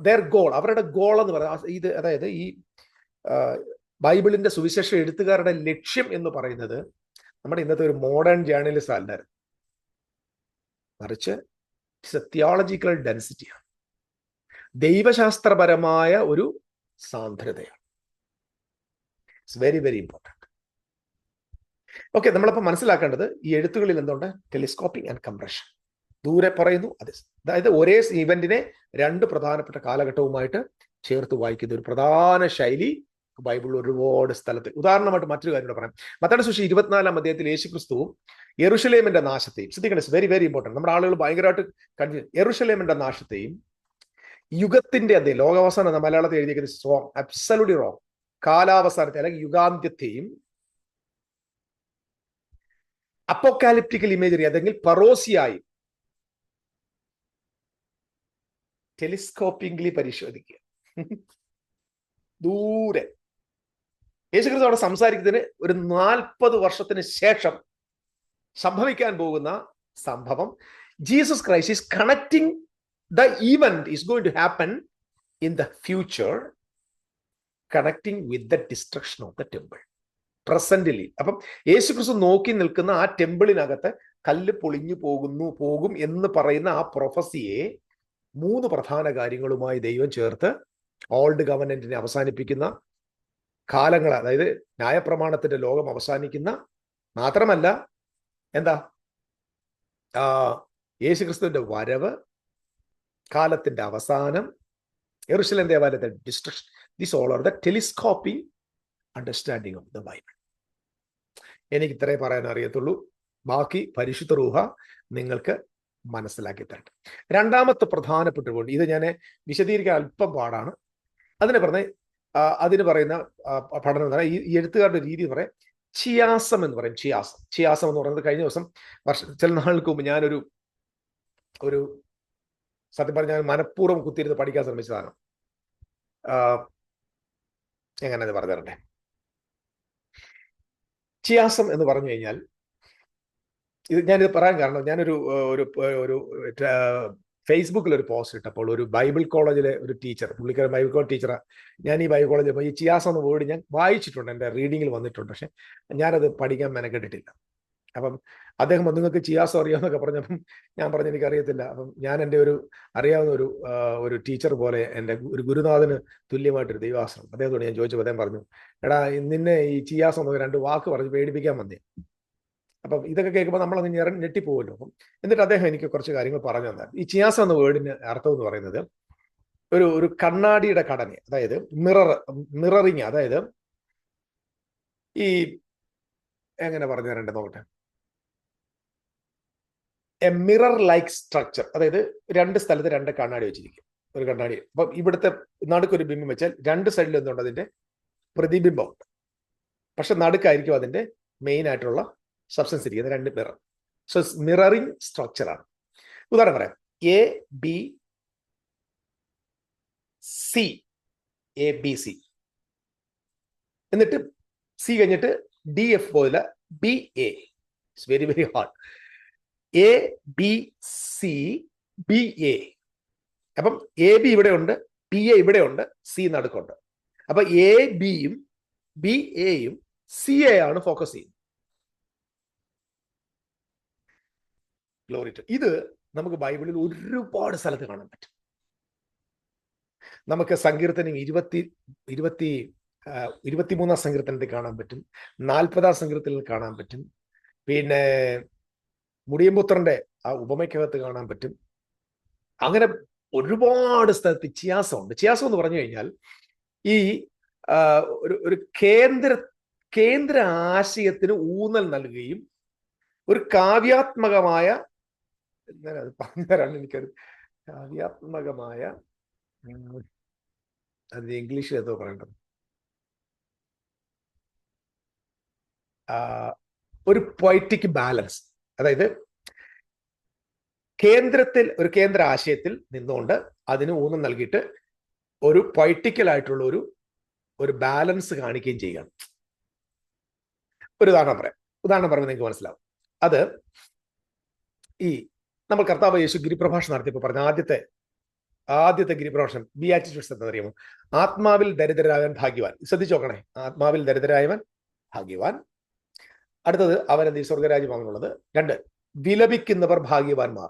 their goal, അവരുടെ ഗോൾ എന്ന് പറയുന്നത് ഇത്, അതായത് ഈ ബൈബിളിന്റെ സുവിശേഷ എഴുത്തുകാരുടെ ലക്ഷ്യം എന്ന് പറയുന്നത് നമ്മുടെ ഇന്നത്തെ ഒരു മോഡേൺ ജേർണലിസം അല്ലായിരുന്നു, മറിച്ച് തിയോളജിക്കൽ ഡെൻസിറ്റിയാണ്, ദൈവശാസ്ത്രപരമായ ഒരു സാന്ദ്രതയാണ്. It's very very important. Okay, നമ്മളിപ്പോൾ മനസ്സിലാക്കേണ്ടത് ഈ എഴുത്തുകളിൽ എന്തുണ്ട്? Telescoping and compression. ദൂരെ പറയുന്നു, അതായത് ഒരേ ഇവന്റിനെ രണ്ട് പ്രധാനപ്പെട്ട കാലഘട്ടവുമായിട്ട് ചേർത്ത് വായിക്കുന്ന ഒരു പ്രധാന ശൈലി ബൈബിളിൽ ഒരുപാട് സ്ഥലത്ത്. ഉദാഹരണമായിട്ട് മറ്റൊരു കാര്യം കൂടെ പറയാം. മത്തായിയുടെ സുവിശേഷം 24-ാം അധ്യായത്തിൽ യേശുക്രിസ്തുവും യെരുശലേമിന്റെ നാശത്തെയും, ശ്രദ്ധിക്കണം, വെരി വെരി ഇമ്പോർട്ടൻറ്റ്, നമ്മുടെ ആളുകൾ ഭയങ്കരമായിട്ട് കൺഫ്യൂസ്. യെരുശലേമിന്റെ നാശത്തെയും യുഗത്തിന്റെ അതെ, ലോകാവസാനം മലയാളത്തിൽ എഴുതിയിരിക്കുന്നത് റോങ്, അബ്സല്യൂട്ട്ലി റോങ്, കാലാവസാനത്തെ അല്ലെങ്കിൽ യുഗാന്ത്യത്തെയും അപ്പോക്കാലിപ്റ്റിക്കൽ ഇമേജറി അല്ലെങ്കിൽ പറോസിയായി ടെലിസ്കോപ്പിംഗിലി പരിശോധിക്കുക. ദൂരെ യേശുക്രിസ്തു അവിടെ സംസാരിക്കുന്നതിന് ഒരു 40 വർഷത്തിന് ശേഷം സംഭവിക്കാൻ പോകുന്ന സംഭവം, Jesus Christ is connecting the event is going to happen in the future connecting with the destruction of the temple presently. അപ്പം യേശുക്രിസ്തു നോക്കി നിൽക്കുന്ന ആ ടെമ്പിളിനകത്ത് കല്ല് പൊളിഞ്ഞു പോകും എന്ന് പറയുന്ന ആ പ്രൊഫസിയെ 3 പ്രധാന കാര്യങ്ങളുമായി ദൈവം ചേർത്ത് ഓൾഡ് ഗവൺമെന്റിനെ അവസാനിപ്പിക്കുന്ന കാലങ്ങൾ, അതായത് ന്യായപ്രമാണത്തിന്റെ ലോകം അവസാനിക്കുന്ന, മാത്രമല്ല എന്താ, യേശുക്രിസ്തുവിന്റെ വരവ്, കാലത്തിന്റെ അവസാനം, യെരുശലേം ദേവാലയത്തിന്റെ destruction. This all are the telescoping understanding of the Bible. എനിക്ക് ഇത്രേ പറയാൻ അറിയത്തുള്ളൂ. ബാക്കി പരിശുദ്ധ റൂഹ നിങ്ങൾക്ക് മനസ്സിലാക്കി തരട്ടെ. രണ്ടാമത്തെ പ്രധാനപ്പെട്ട പോയിന്റ്, ഇത് ഞാൻ വിശദീകരിക്കാൻ അല്പം പാടാണ്. അതിന് പറയുന്ന പഠനം എന്ന് പറയാം, ഈ എഴുത്തുകാരുടെ രീതി എന്ന് പറയാം ചിയാസം എന്ന് പറയും. ചിയാസം എന്ന് പറയുന്നത് കഴിഞ്ഞ ദിവസം ചില നാളുകൾക്ക് മുമ്പ് ഞാനൊരു സത്യം പറഞ്ഞാൽ ഞാൻ മനഃപൂർവ്വം കുത്തിയിരുന്ന് പഠിക്കാൻ ശ്രമിച്ചതാണ്. എങ്ങനെ പറഞ്ഞു തരട്ടെ. ചിയാസം എന്ന് പറഞ്ഞു കഴിഞ്ഞാൽ, ഞാനിത് പറയാൻ കാരണം, ഞാനൊരു ഫേസ്ബുക്കിൽ ഒരു പോസ്റ്റ് ഇട്ടപ്പോൾ ഒരു ബൈബിൾ കോളേജിലെ ഒരു ടീച്ചർ, പുള്ളിക്കാരൻ ബൈബിൾ കോളേജ് ടീച്ചറാണ്. ഞാൻ ഈ ബൈബിൾ കോളേജിൽ ഈ ചിയാസം എന്ന വേർഡ് ഞാൻ വായിച്ചിട്ടുണ്ട്, എൻ്റെ റീഡിങ്ങിൽ വന്നിട്ടുണ്ട്, പക്ഷെ ഞാനത് പഠിക്കാൻ മെനക്കെട്ടിട്ടില്ല. അപ്പം അദ്ദേഹം നിങ്ങൾക്ക് ചിയാസം അറിയാമെന്നൊക്കെ പറഞ്ഞപ്പം ഞാൻ പറഞ്ഞു എനിക്കറിയത്തില്ല. അപ്പം ഞാൻ എൻ്റെ അറിയാവുന്ന ഒരു ടീച്ചർ പോലെ, എൻ്റെ ഒരു ഗുരുനാഥന് തുല്യമായിട്ടൊരു ദൈവാസനം, അദ്ദേഹത്തോട് ഞാൻ ചോദിച്ചപ്പോൾ അദ്ദേഹം പറഞ്ഞു, എടാ നിന്നെ ഈ ചിയാസം എന്നൊക്കെ 2 വാക്ക് പറഞ്ഞ് പേടിപ്പിക്കാൻ വന്നേ. അപ്പം ഇതൊക്കെ കേൾക്കുമ്പോൾ നമ്മളങ്ങ് ഞെട്ടിപ്പോകുമല്ലോ. അപ്പം എന്നിട്ട് അദ്ദേഹം എനിക്ക് കുറച്ച് കാര്യങ്ങൾ പറഞ്ഞു തന്നായിരുന്നു. ഈ ചിയാസം എന്ന വേർഡിന് അർത്ഥം എന്ന് പറയുന്നത് ഒരു കണ്ണാടിയുടെ ഘടന, അതായത് മിററിങ്, അതായത് ഈ എങ്ങനെ പറഞ്ഞു തരണ്ടേ നോക്കട്ടെ, എ മിറർ ലൈക്ക് സ്ട്രക്ചർ, അതായത് 2 സ്ഥലത്ത് 2 കണ്ണാടി വെച്ചിരിക്കും. ഒരു കണ്ണാടി, അപ്പം ഇവിടുത്തെ നടുക്കൊരു ബിംബം വെച്ചാൽ 2 സൈഡിൽ എന്തുണ്ട്, അതിന്റെ പ്രതിബിംബം ഉണ്ട്. പക്ഷെ നടുക്കായിരിക്കും അതിന്റെ മെയിൻ ആയിട്ടുള്ള സബ്സ്റ്റൻസ് ഇരിക്കുന്നത്, 2 മിറർ. So mirroring സ്ട്രക്ചറാണ്. ഉദാഹരണം പറയാം, ABC എന്നിട്ട് സി കഴിഞ്ഞിട്ട് DF പോലെ BA. It's very very hard. ABCBA. അപ്പം AB ഇവിടെ ഉണ്ട്, BA ഇവിടെ ഉണ്ട്, C നടുക്കുണ്ട്. അപ്പൊ ABയും BAയും CA ആണ് ഫോക്കസ് ചെയ്യുന്നത്. Glory to. ഇത് നമുക്ക് ബൈബിളിൽ ഒരുപാട് സ്ഥലത്ത് കാണാൻ പറ്റും. നമുക്ക് സങ്കീർത്തനം 23 സങ്കീർത്തനത്തിൽ കാണാൻ പറ്റും, 40 സങ്കീർത്തനത്തിൽ കാണാൻ പറ്റും, പിന്നെ മുടിയമ്പുത്രന്റെ ആ ഉപമയ്ക്കകത്ത് കാണാൻ പറ്റും. അങ്ങനെ ഒരുപാട് സ്ഥലത്ത് ചിയാസമുണ്ട്. ചിയാസം എന്ന് പറഞ്ഞു കഴിഞ്ഞാൽ ഈ ഒരു കേന്ദ്ര ആശയത്തിന് ഊന്നൽ നൽകുകയും ഒരു കാവ്യാത്മകമായ, അത് പറഞ്ഞു തരാണ് എനിക്കത്, കാവ്യാത്മകമായ, അത് ഇംഗ്ലീഷിൽ എന്തോ പറയേണ്ടത്, ഒരു പൊയറ്റിക് ബാലൻസ്, അതായത് ഒരു കേന്ദ്ര ആശയത്തിൽ നിന്നുകൊണ്ട് അതിന് ഊന്നൽ നൽകിയിട്ട് ഒരു പൊയറ്റിക്കൽ ആയിട്ടുള്ള ഒരു ബാലൻസ് കാണിക്കുകയും ചെയ്യുകയാണ്. ഒരു ഉദാഹരണം പറയുമ്പോൾ നിങ്ങൾക്ക് മനസ്സിലാവും. അത് ഈ നമ്മൾ കർത്താവ് യേശു ഗിരിപ്രഭാഷണം നടത്തിയപ്പോൾ പറഞ്ഞ ആദ്യത്തെ ഗിരിപ്രഭാഷണം ബിയാറ്റിറ്റ്യൂഡ്സ് എന്ന് അറിയുമോ? ആത്മാവിൽ ദരിദ്രരായവൻ ഭാഗ്യവാൻ. ശ്രദ്ധിച്ചു നോക്കണേ, ആത്മാവിൽ ദരിദ്രരായവൻ ഭാഗ്യവാൻ. അടുത്തത് അവൻ സ്വർഗരാജ്യമാണെന്നുള്ളത്. 2, വിലപിക്കുന്നവർ ഭാഗ്യവാന്മാർ.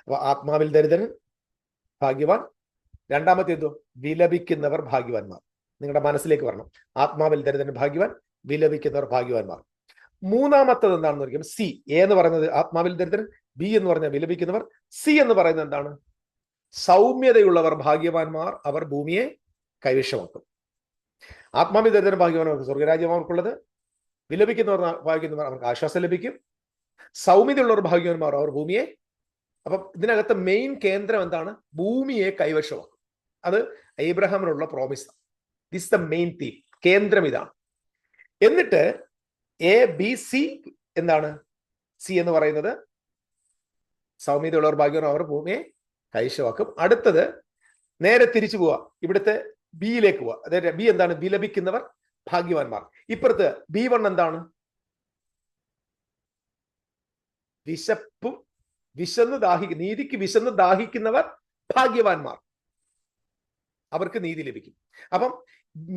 അപ്പൊ ആത്മാവിൽ ദരിദ്രൻ ഭാഗ്യവാൻ. രണ്ടാമത്തെ എന്തോ? വിലപിക്കുന്നവർ ഭാഗ്യവാന്മാർ. നിങ്ങളുടെ മനസ്സിലേക്ക് വരണം. ആത്മാവിൽ ദരിദ്രൻ ഭാഗ്യവാൻ, വിലപിക്കുന്നവർ ഭാഗ്യവാന്മാർ. മൂന്നാമത്തത് എന്താണെന്ന് പറയുമ്പോൾ സി. എ എന്ന് പറയുന്നത് ആത്മാവിൽ ദരിദ്രൻ, ബി എന്ന് പറഞ്ഞാൽ വിലപിക്കുന്നവർ, സി എന്ന് പറയുന്നത് എന്താണ്? സൗമ്യതയുള്ളവർ ഭാഗ്യവാന്മാർ, അവർ ഭൂമിയെ കൈവശമാക്കും. ആത്മാവിൽ ദരിദ്രൻ ഭാഗ്യവാന്മാർക്ക് സ്വർഗരാജ്യം അവർക്കുള്ളത്, വിലപിക്കുന്നവർ ഭാഗ്യവാന്മാർ അവർക്ക് ആശ്വാസം ലഭിക്കും, സൗമ്യതയുള്ളവർ ഭാഗ്യവാന്മാർ അവർ ഭൂമിയെ. അപ്പം ഇതിനകത്ത് മെയിൻ കേന്ദ്രം എന്താണ്? ഭൂമിയെ കൈവശമാക്കും. അത് ഏബ്രഹാമിനുള്ള promise. This the main theme. കേന്ദ്രം ഇതാണ്. എന്നിട്ട് എ ബി സി എന്താണ്? സി എന്ന് പറയുന്നത് സൗമ്യതയുള്ളവർ ഭാഗ്യവാൻ അവർ ഭൂമിയെ കൈവശമാക്കും. അടുത്തത് നേരെ തിരിച്ചു പോവാ, ഇവിടുത്തെ ബിയിലേക്ക് പോവാ. അതായത് ബി എന്താണ്? വിലപിക്കുന്നവർ ഭാഗ്യവാന്മാർ. ഇപ്പുറത്ത് B1 എന്താണ്? നീതിക്ക് വിശന്ന് ദാഹിക്കുന്നവർ ഭാഗ്യവാന്മാർ, അവർക്ക് നീതി ലഭിക്കും. അപ്പം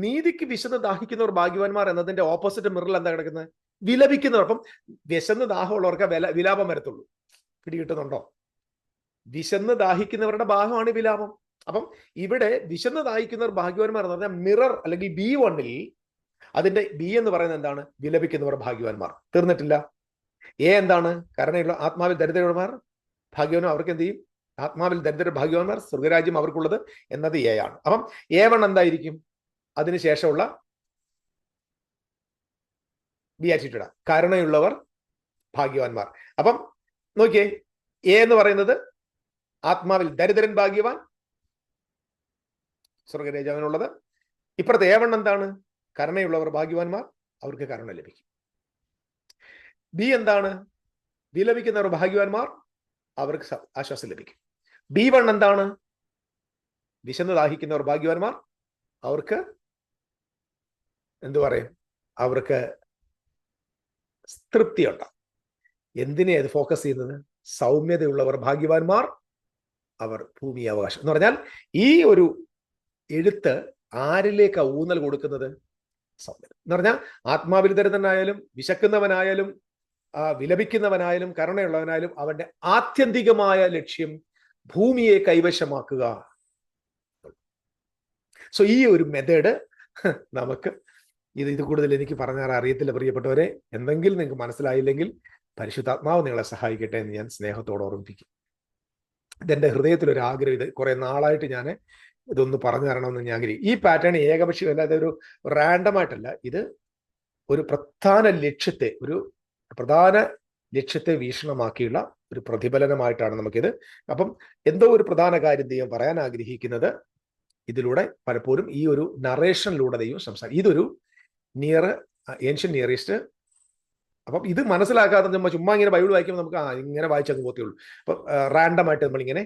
നീതിക്ക് വിശന്ന് ദാഹിക്കുന്നവർ ഭാഗ്യവാന്മാർ എന്നതിന്റെ ഓപ്പോസിറ്റ് മിററിൽ എന്താ കിടക്കുന്നത്? വിലപിക്കുന്നവർ. അപ്പം വിശന്ന് ദാഹമുള്ളവർക്ക് വിലാപം വരത്തുള്ളൂ. പിടികിട്ടുന്നുണ്ടോ? വിശന്ന് ദാഹിക്കുന്നവരുടെ ഭാഗമാണ് വിലാപം. അപ്പം ഇവിടെ വിശന്ന് ദാഹിക്കുന്നവർ ഭാഗ്യവാന്മാർ എന്ന് പറഞ്ഞാൽ മിറർ അല്ലെങ്കിൽ B1 അതിന്റെ B എന്ന് പറയുന്നത് എന്താണ്? വിലപിക്കുന്നവർ ഭാഗ്യവാന്മാർ. തീർന്നിട്ടില്ല. A എന്താണ്? കരുണയുള്ള ആത്മാവിൽ ദരിദ്രന്മാർ ഭാഗ്യവാനും. അവർക്ക് എന്ത് ചെയ്യും? ആത്മാവിൽ ദരിദ്ര ഭാഗ്യവാന്മാർ, സ്വർഗരാജ്യം അവർക്കുള്ളത് എന്നത് A ആണ്. അപ്പം A1 എന്തായിരിക്കും? അതിനുശേഷമുള്ള ബിയാറ്റിറ്റ്യൂഡ്, കരുണയുള്ളവർ ഭാഗ്യവാന്മാർ. അപ്പം നോക്കിയേ, A എന്ന് പറയുന്നത് ആത്മാവിൽ ദരിദ്രൻ ഭാഗ്യവാൻ, സ്വർഗരാജ്യത്തിനുള്ളത്. ഇപ്പുറത്തെ A1 എന്താണ്? കരുണയുള്ളവർ ഭാഗ്യവാന്മാർ, അവർക്ക് കരുണ ലഭിക്കും. B എന്താണ്? വിലപിക്കുന്നവർ ഭാഗ്യവാന്മാർ, അവർക്ക് ആശ്വാസം ലഭിക്കും. B1 എന്താണ്? വിശന്ന് ദാഹിക്കുന്നവർ ഭാഗ്യവാന്മാർ, അവർക്ക് എന്തു പറയും? അവർക്ക് തൃപ്തി ഉണ്ടാവും. എന്തിനെ അത് ഫോക്കസ് ചെയ്യുന്നത്? സൗമ്യതയുള്ളവർ ഭാഗ്യവാന്മാർ, അവർ ഭൂമി അവകാശം എന്ന് പറഞ്ഞാൽ ഈ ഒരു എഴുത്ത് ആരിലേക്ക് ഊന്നൽ കൊടുക്കുന്നത്? സൗമ്യത എന്ന് പറഞ്ഞാൽ ആത്മാവിൽ ദരിദ്രനായാലും വിശക്കുന്നവനായാലും വിലപിക്കുന്നവനായാലും കരുണയുള്ളവനായാലും അവന്റെ ആത്യന്തികമായ ലക്ഷ്യം ഭൂമിയെ കൈവശമാക്കുക. സോ ഈ ഒരു മെത്തേഡ് നമുക്ക് ഇത് കൂടുതൽ എനിക്ക് പറഞ്ഞാൽ അറിയത്തില്ല പ്രിയപ്പെട്ടവരെ. എന്തെങ്കിലും നിങ്ങൾക്ക് മനസ്സിലായില്ലെങ്കിൽ പരിശുദ്ധാത്മാവ് നിങ്ങളെ സഹായിക്കട്ടെ എന്ന് ഞാൻ സ്നേഹത്തോടെ ഓർമ്മിപ്പിക്കും. ഇതെന്റെ ഹൃദയത്തിലൊരു ആഗ്രഹം. ഇത് കുറെ നാളായിട്ട് ഞാൻ ഇതൊന്ന് പറഞ്ഞു തരണമെന്ന് ഞാൻ ആഗ്രഹിക്കും. ഈ പാറ്റേൺ ഏകപക്ഷീയം അല്ലാതെ ഒരു റാൻഡമായിട്ടല്ല. ഇത് ഒരു പ്രധാന ലക്ഷ്യത്തെ വീക്ഷണമാക്കിയുള്ള ഒരു പ്രതിഫലനമായിട്ടാണ് നമുക്കിത്. അപ്പം എന്തോ ഒരു പ്രധാന കാര്യം ദൈവം പറയാൻ ആഗ്രഹിക്കുന്നത് ഇതിലൂടെ പലപ്പോഴും ഈ ഒരു നറേഷനിലൂടെ ദൈവം സംസാരിക്കും. ഇതൊരു ഏൻഷ്യൻ നിയർ ഈസ്റ്റ്. അപ്പം ഇത് മനസ്സിലാക്കാതെ നമ്മൾ ചുമ്മാ ഇങ്ങനെ ബൈബിൾ വായിക്കുമ്പോൾ നമുക്ക് ഇങ്ങനെ വായിച്ചങ്ങ് പോകത്തുള്ളൂ. അപ്പം റാൻഡമായിട്ട് നമ്മളിങ്ങനെ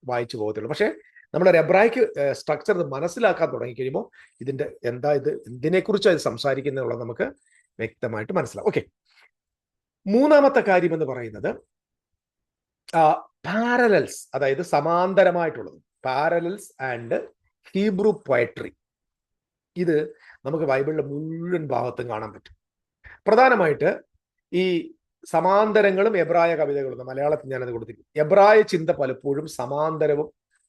വായിച്ചു പോകത്തുള്ളൂ. പക്ഷേ നമ്മളൊരു എബ്രായിക്ക് സ്ട്രക്ചർ മനസ്സിലാക്കാൻ തുടങ്ങിക്കഴിയുമ്പോൾ എന്തിനെക്കുറിച്ചാണ് ഇത് സംസാരിക്കുന്നുള്ളത് നമുക്ക് വ്യക്തമായിട്ട് മനസ്സിലാവും. ഓക്കെ, മൂന്നാമത്തെ കാര്യം എന്ന് പറയുന്നത് പാരലൽസ്, അതായത് സമാന്തരമായിട്ടുള്ളത്. Parallels and Hebrew poetry. ഇത് നമുക്ക് ബൈബിളിലെ മുഴുവൻ ഭാഗത്തും കാണാൻ പറ്റും. പ്രധാനമായിട്ട് ഈ സമാന്തരങ്ങളും എബ്രായ കവിതകളും, മലയാളത്തിൽ ഞാനത് കൊടുത്തിരിക്കും. എബ്രായ ചിന്ത പലപ്പോഴും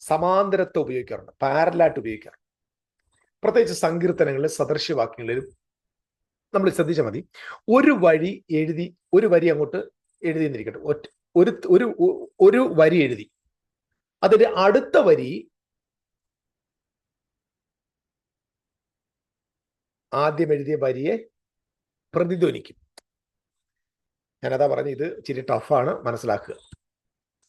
സമാന്തരത്തെ ഉപയോഗിക്കാറുണ്ട്, പാരലായിട്ട് ഉപയോഗിക്കാറുണ്ട്. പ്രത്യേകിച്ച് സങ്കീർത്തനങ്ങളിലും സദൃശ്യവാക്യങ്ങളിലും നമ്മൾ ശ്രദ്ധിച്ചാൽ മതി. ഒരു വരി അങ്ങോട്ട് എഴുതി എന്നിരിക്കട്ടെ, ഒരു വരി എഴുതി, അതിന്റെ അടുത്ത വരി ആദ്യം എഴുതിയ വരിയെ പ്രതിധ്വനിക്കും. ഞാനതാ പറഞ്ഞു, ഇത് ഇച്ചിരി ടഫാണ് മനസ്സിലാക്കുക.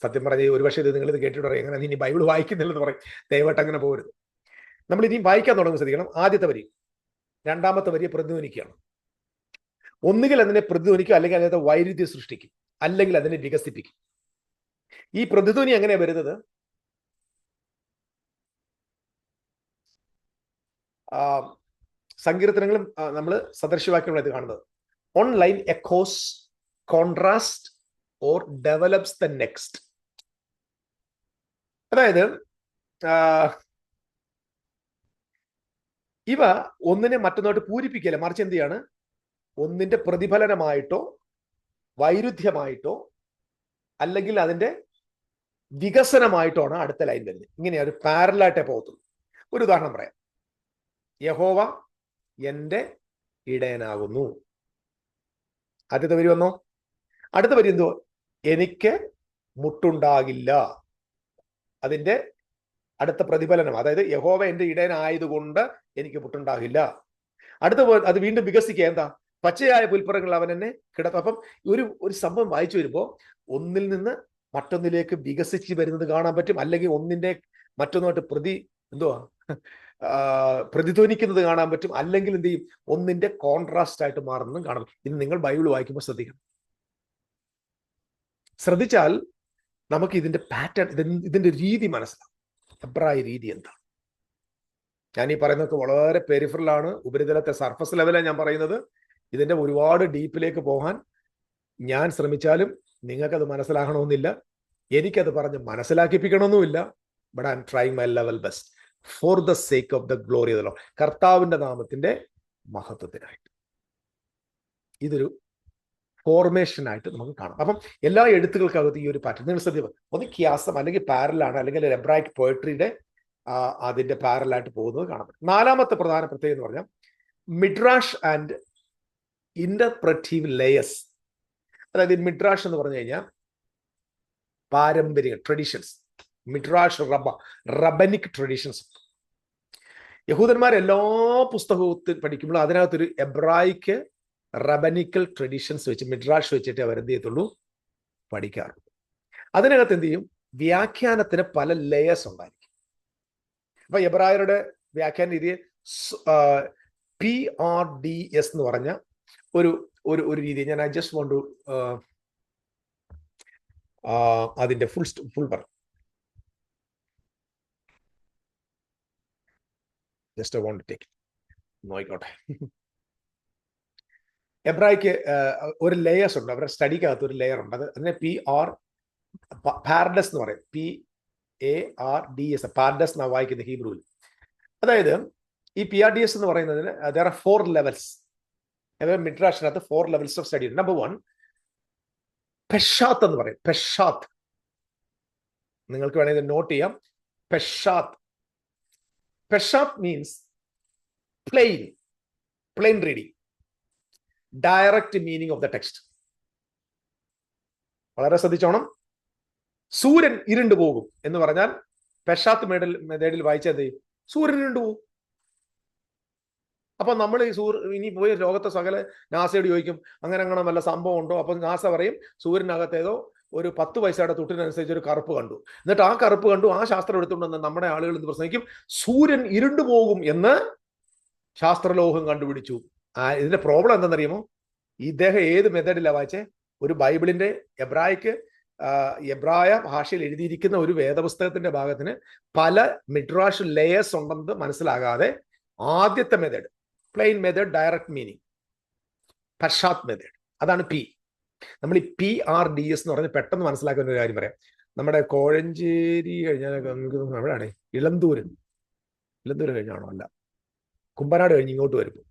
സത്യം പറഞ്ഞ ഒരുപക്ഷെ ഇത് നിങ്ങളിത് കേട്ടിട്ട് പറയും, എങ്ങനെ ഇനി ബൈബിൾ വായിക്കുന്നില്ലെന്ന് പറയും. ദയവായിട്ട് അങ്ങനെ പോകരുത്. നമ്മൾ ഇനിയും വായിക്കാൻ തുടങ്ങുമ്പോൾ ശ്രദ്ധിക്കണം. ആദ്യത്തെ വരി രണ്ടാമത്തെ വരിയെ പ്രതിധ്വനിക്കുകയാണ്. ഒന്നുകിൽ അതിനെ പ്രതിധ്വനിക്കും, അല്ലെങ്കിൽ അതിനകത്ത് വൈരുദ്ധ്യം സൃഷ്ടിക്കും, അല്ലെങ്കിൽ അതിനെ വികസിപ്പിക്കും. ഈ പ്രതിധ്വനി എങ്ങനെയാണ് വരുന്നത്? സങ്കീർത്തനങ്ങളും നമ്മൾ സദൃശ്യവാക്യങ്ങളായിട്ട് കാണുന്നത്. On line echoes, contrast or develops the next. അതായത് ഇവ ഒന്നിനെ മറ്റൊന്നായിട്ട് പൂരിപ്പിക്കില്ല, മറിച്ച് എന്ത് ചെയ്യാണ്? ഒന്നിന്റെ പ്രതിഫലനമായിട്ടോ വൈരുദ്ധ്യമായിട്ടോ അല്ലെങ്കിൽ അതിന്റെ വികസനമായിട്ടോ ആണ് അടുത്ത ലൈൻ വരുന്നത്. ഇങ്ങനെയാ ഒരു പാരലായിട്ടേ പോകത്തുള്ളൂ. ഒരു ഉദാഹരണം പറയാം. യഹോവ എന്റെ ഇടയനാകുന്നു. ആദ്യത്തെ വരി വന്നോ? അടുത്ത വരി എന്തോ? എനിക്ക് മുട്ടുണ്ടാകില്ല. അതിന്റെ അടുത്ത പ്രതിഫലനം, അതായത് യഹോവ എന്റെ ഇടയനായതുകൊണ്ട് എനിക്ക് മുട്ടുണ്ടാകില്ല. അത് വീണ്ടും വികസിക്കുക. എന്താ? പച്ചയായ പുൽപ്പുറങ്ങൾ അവൻ എന്നെ കിടത്തും. അപ്പം ഒരു സംഭവം വായിച്ചു വരുമ്പോൾ ഒന്നിൽ നിന്ന് മറ്റൊന്നിലേക്ക് വികസിച്ച് വരുന്നത് കാണാൻ പറ്റും, അല്ലെങ്കിൽ ഒന്നിന്റെ മറ്റൊന്നുമായിട്ട് പ്രതിധ്വനിക്കുന്നത് കാണാൻ പറ്റും, അല്ലെങ്കിൽ എന്ത് ചെയ്യും? ഒന്നിന്റെ കോൺട്രാസ്റ്റ് ആയിട്ട് മാറുന്നതും കാണാൻ പറ്റും. ഇത് നിങ്ങൾ ബൈബിൾ വായിക്കുമ്പോൾ ശ്രദ്ധിക്കണം. ശ്രദ്ധിച്ചാൽ നമുക്ക് ഇതിന്റെ പാറ്റേൺ, ഇതിന്റെ രീതി മനസ്സിലാവും. എബ്രായ രീതി എന്താണ്? ഞാൻ ഈ പറയുന്നതൊക്കെ വളരെ പെരിഫറലാണ്, ഉപരിതലത്തെ സർഫസ് ലെവലാണ് ഞാൻ പറയുന്നത്. ഇതിന്റെ ഒരുപാട് ഡീപ്പിലേക്ക് പോകാൻ ഞാൻ ശ്രമിച്ചാലും നിങ്ങൾക്കത് മനസ്സിലാകണമെന്നില്ല, എനിക്കത് പറഞ്ഞ് മനസ്സിലാക്കിപ്പിക്കണമെന്നുമില്ല. But I'm trying my level best. For the sake of the glory of the lord, കർത്താവിന്റെ നാമത്തിന്റെ മഹത്വത്തിനായിട്ട്. ഇതൊരു ഫോർമേഷൻ ആയിട്ട് നമുക്ക് കാണാം. അപ്പം എല്ലാ എഴുത്തുകൾക്കകത്ത് ഈ ഒരു പാറ്റേൺ നിങ്ങൾ ശ്രദ്ധിക്കുക. ഒന്ന് ക്യാസം അല്ലെങ്കിൽ പാരലാണ്, അല്ലെങ്കിൽ എബ്രായിക് പോയട്രിയുടെ അതിന്റെ പാരലായിട്ട് പോകുന്നത് കാണാൻ പറ്റും. നാലാമത്തെ പ്രധാന പ്രത്യേകത എന്ന് പറഞ്ഞാൽ മിഡ്രാഷ് ആൻഡ് ഇന്റർപ്രറ്റീവ് ലേയേഴ്സ്. അതായത് മിഡ്രാഷ് എന്ന് പറഞ്ഞു കഴിഞ്ഞാൽ പാരമ്പര്യ ട്രഡീഷൻസ്, മിഡ്രാഷ് റബനിക് ട്രഡീഷൻസ്. യഹൂദന്മാർ എല്ലാ പുസ്തകത്തിൽ പഠിക്കുമ്പോൾ അതിനകത്തൊരു എബ്രായിക്ക് റബനിക്കൽ ട്രഡീഷൻസ് വെച്ച് മിഡ്രാഷ് വെച്ചിട്ട് അവർ എന്ത് ചെയ്യത്തുള്ളൂ, പഠിക്കാറുണ്ട്. അതിനകത്ത് എന്ത് ചെയ്യും, വ്യാഖ്യാനത്തിന് പല ലേയേഴ്സ് ഉണ്ടായിരിക്കും. അപ്പൊ എബ്രായരുടെ വ്യാഖ്യാന രീതിയെ PRDS എന്ന് പറഞ്ഞ ഒരു രീതി ഞാൻ ജസ്റ്റ് വോണ്ട് ടു അതിന്റെ ഫുൾ പറഞ്ഞു. ജസ്റ്റ് വോണ്ട് ടു ടേക്ക് നോയിക്കോട്ടെ. എബ്രായിക്ക് ഒരു ലേയേഴ്സ് ഉണ്ട്, അവരുടെ സ്റ്റഡിക്കകത്ത് ഒരു ലെയർ ഉണ്ട്. അതിനെ പാരഡസ് എന്ന് പറയും. PARDS, പാരഡസ് എന്നാണ് വായിക്കുന്ന ഹീബ്രുവിൽ. അതായത് ഈ PRDS എന്ന് പറയുന്നതിന് there are 4 levels. അതായത് മിഡ്രാഷിനകത്ത് 4 levels ഓഫ് സ്റ്റഡി. നമ്പർ 1 പെഷാത്ത് എന്ന് പറയും. പെഷാത്ത് നിങ്ങൾക്ക് വേണമെങ്കിൽ നോട്ട് ചെയ്യാം. പെഷാത്ത് means plain reading, direct meaning of the text. വളരെ ശ്രദ്ധിച്ചോണം. സൂര്യൻ ഇരുണ്ടു പോകും എന്ന് പറഞ്ഞാൽ പെഷാത്ത് മെത്തേഡിൽ വായിച്ചത് സൂര്യൻ ഇരുണ്ടു പോകും. അപ്പൊ നമ്മൾ ഇനി പോയി ലോകത്തെ സകല നാസയോട് ചോദിക്കും അങ്ങനെ വല്ല സംഭവം ഉണ്ടോ? അപ്പൊ നാസ പറയും സൂര്യനകത്തേതോ ഒരു 10 പൈസയുടെ തുട്ടിനനുസരിച്ച് ഒരു കറുപ്പ് കണ്ടു. എന്നിട്ട് ആ കറുപ്പ് കണ്ടു, ആ ശാസ്ത്രം എടുത്തുകൊണ്ടെന്ന് നമ്മുടെ ആളുകൾ എന്ന് പ്രസംഗിക്കും സൂര്യൻ ഇരുണ്ടു പോകും എന്ന് ശാസ്ത്രലോകം കണ്ടുപിടിച്ചു. ഇതിന്റെ പ്രോബ്ലം എന്താണെന്നറിയുമോ? ഇദ്ദേഹം ഏത് മെത്തേഡിലാണ് വായിച്ചേ? ഒരു ബൈബിളിന്റെ എബ്രായ ഭാഷയിൽ എഴുതിയിരിക്കുന്ന ഒരു വേദപുസ്തകത്തിന്റെ ഭാഗത്തിന് പല മിഡ്രാഷ് ലേയേഴ്സ് ഉണ്ടെന്ന് മനസ്സിലാകാതെ ആദ്യത്തെ method plain method, direct meaning, പഷാത്ത് മെത്തേഡ്, അതാണ് നമ്മൾ ഈ PRDS എന്ന് പറഞ്ഞ് പെട്ടെന്ന് മനസ്സിലാക്കുന്ന ഒരു കാര്യം പറയാം. നമ്മുടെ കോഴഞ്ചേരി കഴിഞ്ഞാൽ എവിടെയാണ്? ഇളന്തൂര് കഴിഞ്ഞാണോ? അല്ല, കുമ്പനാട് കഴിഞ്ഞ് ഇങ്ങോട്ട് വരുമ്പോൾ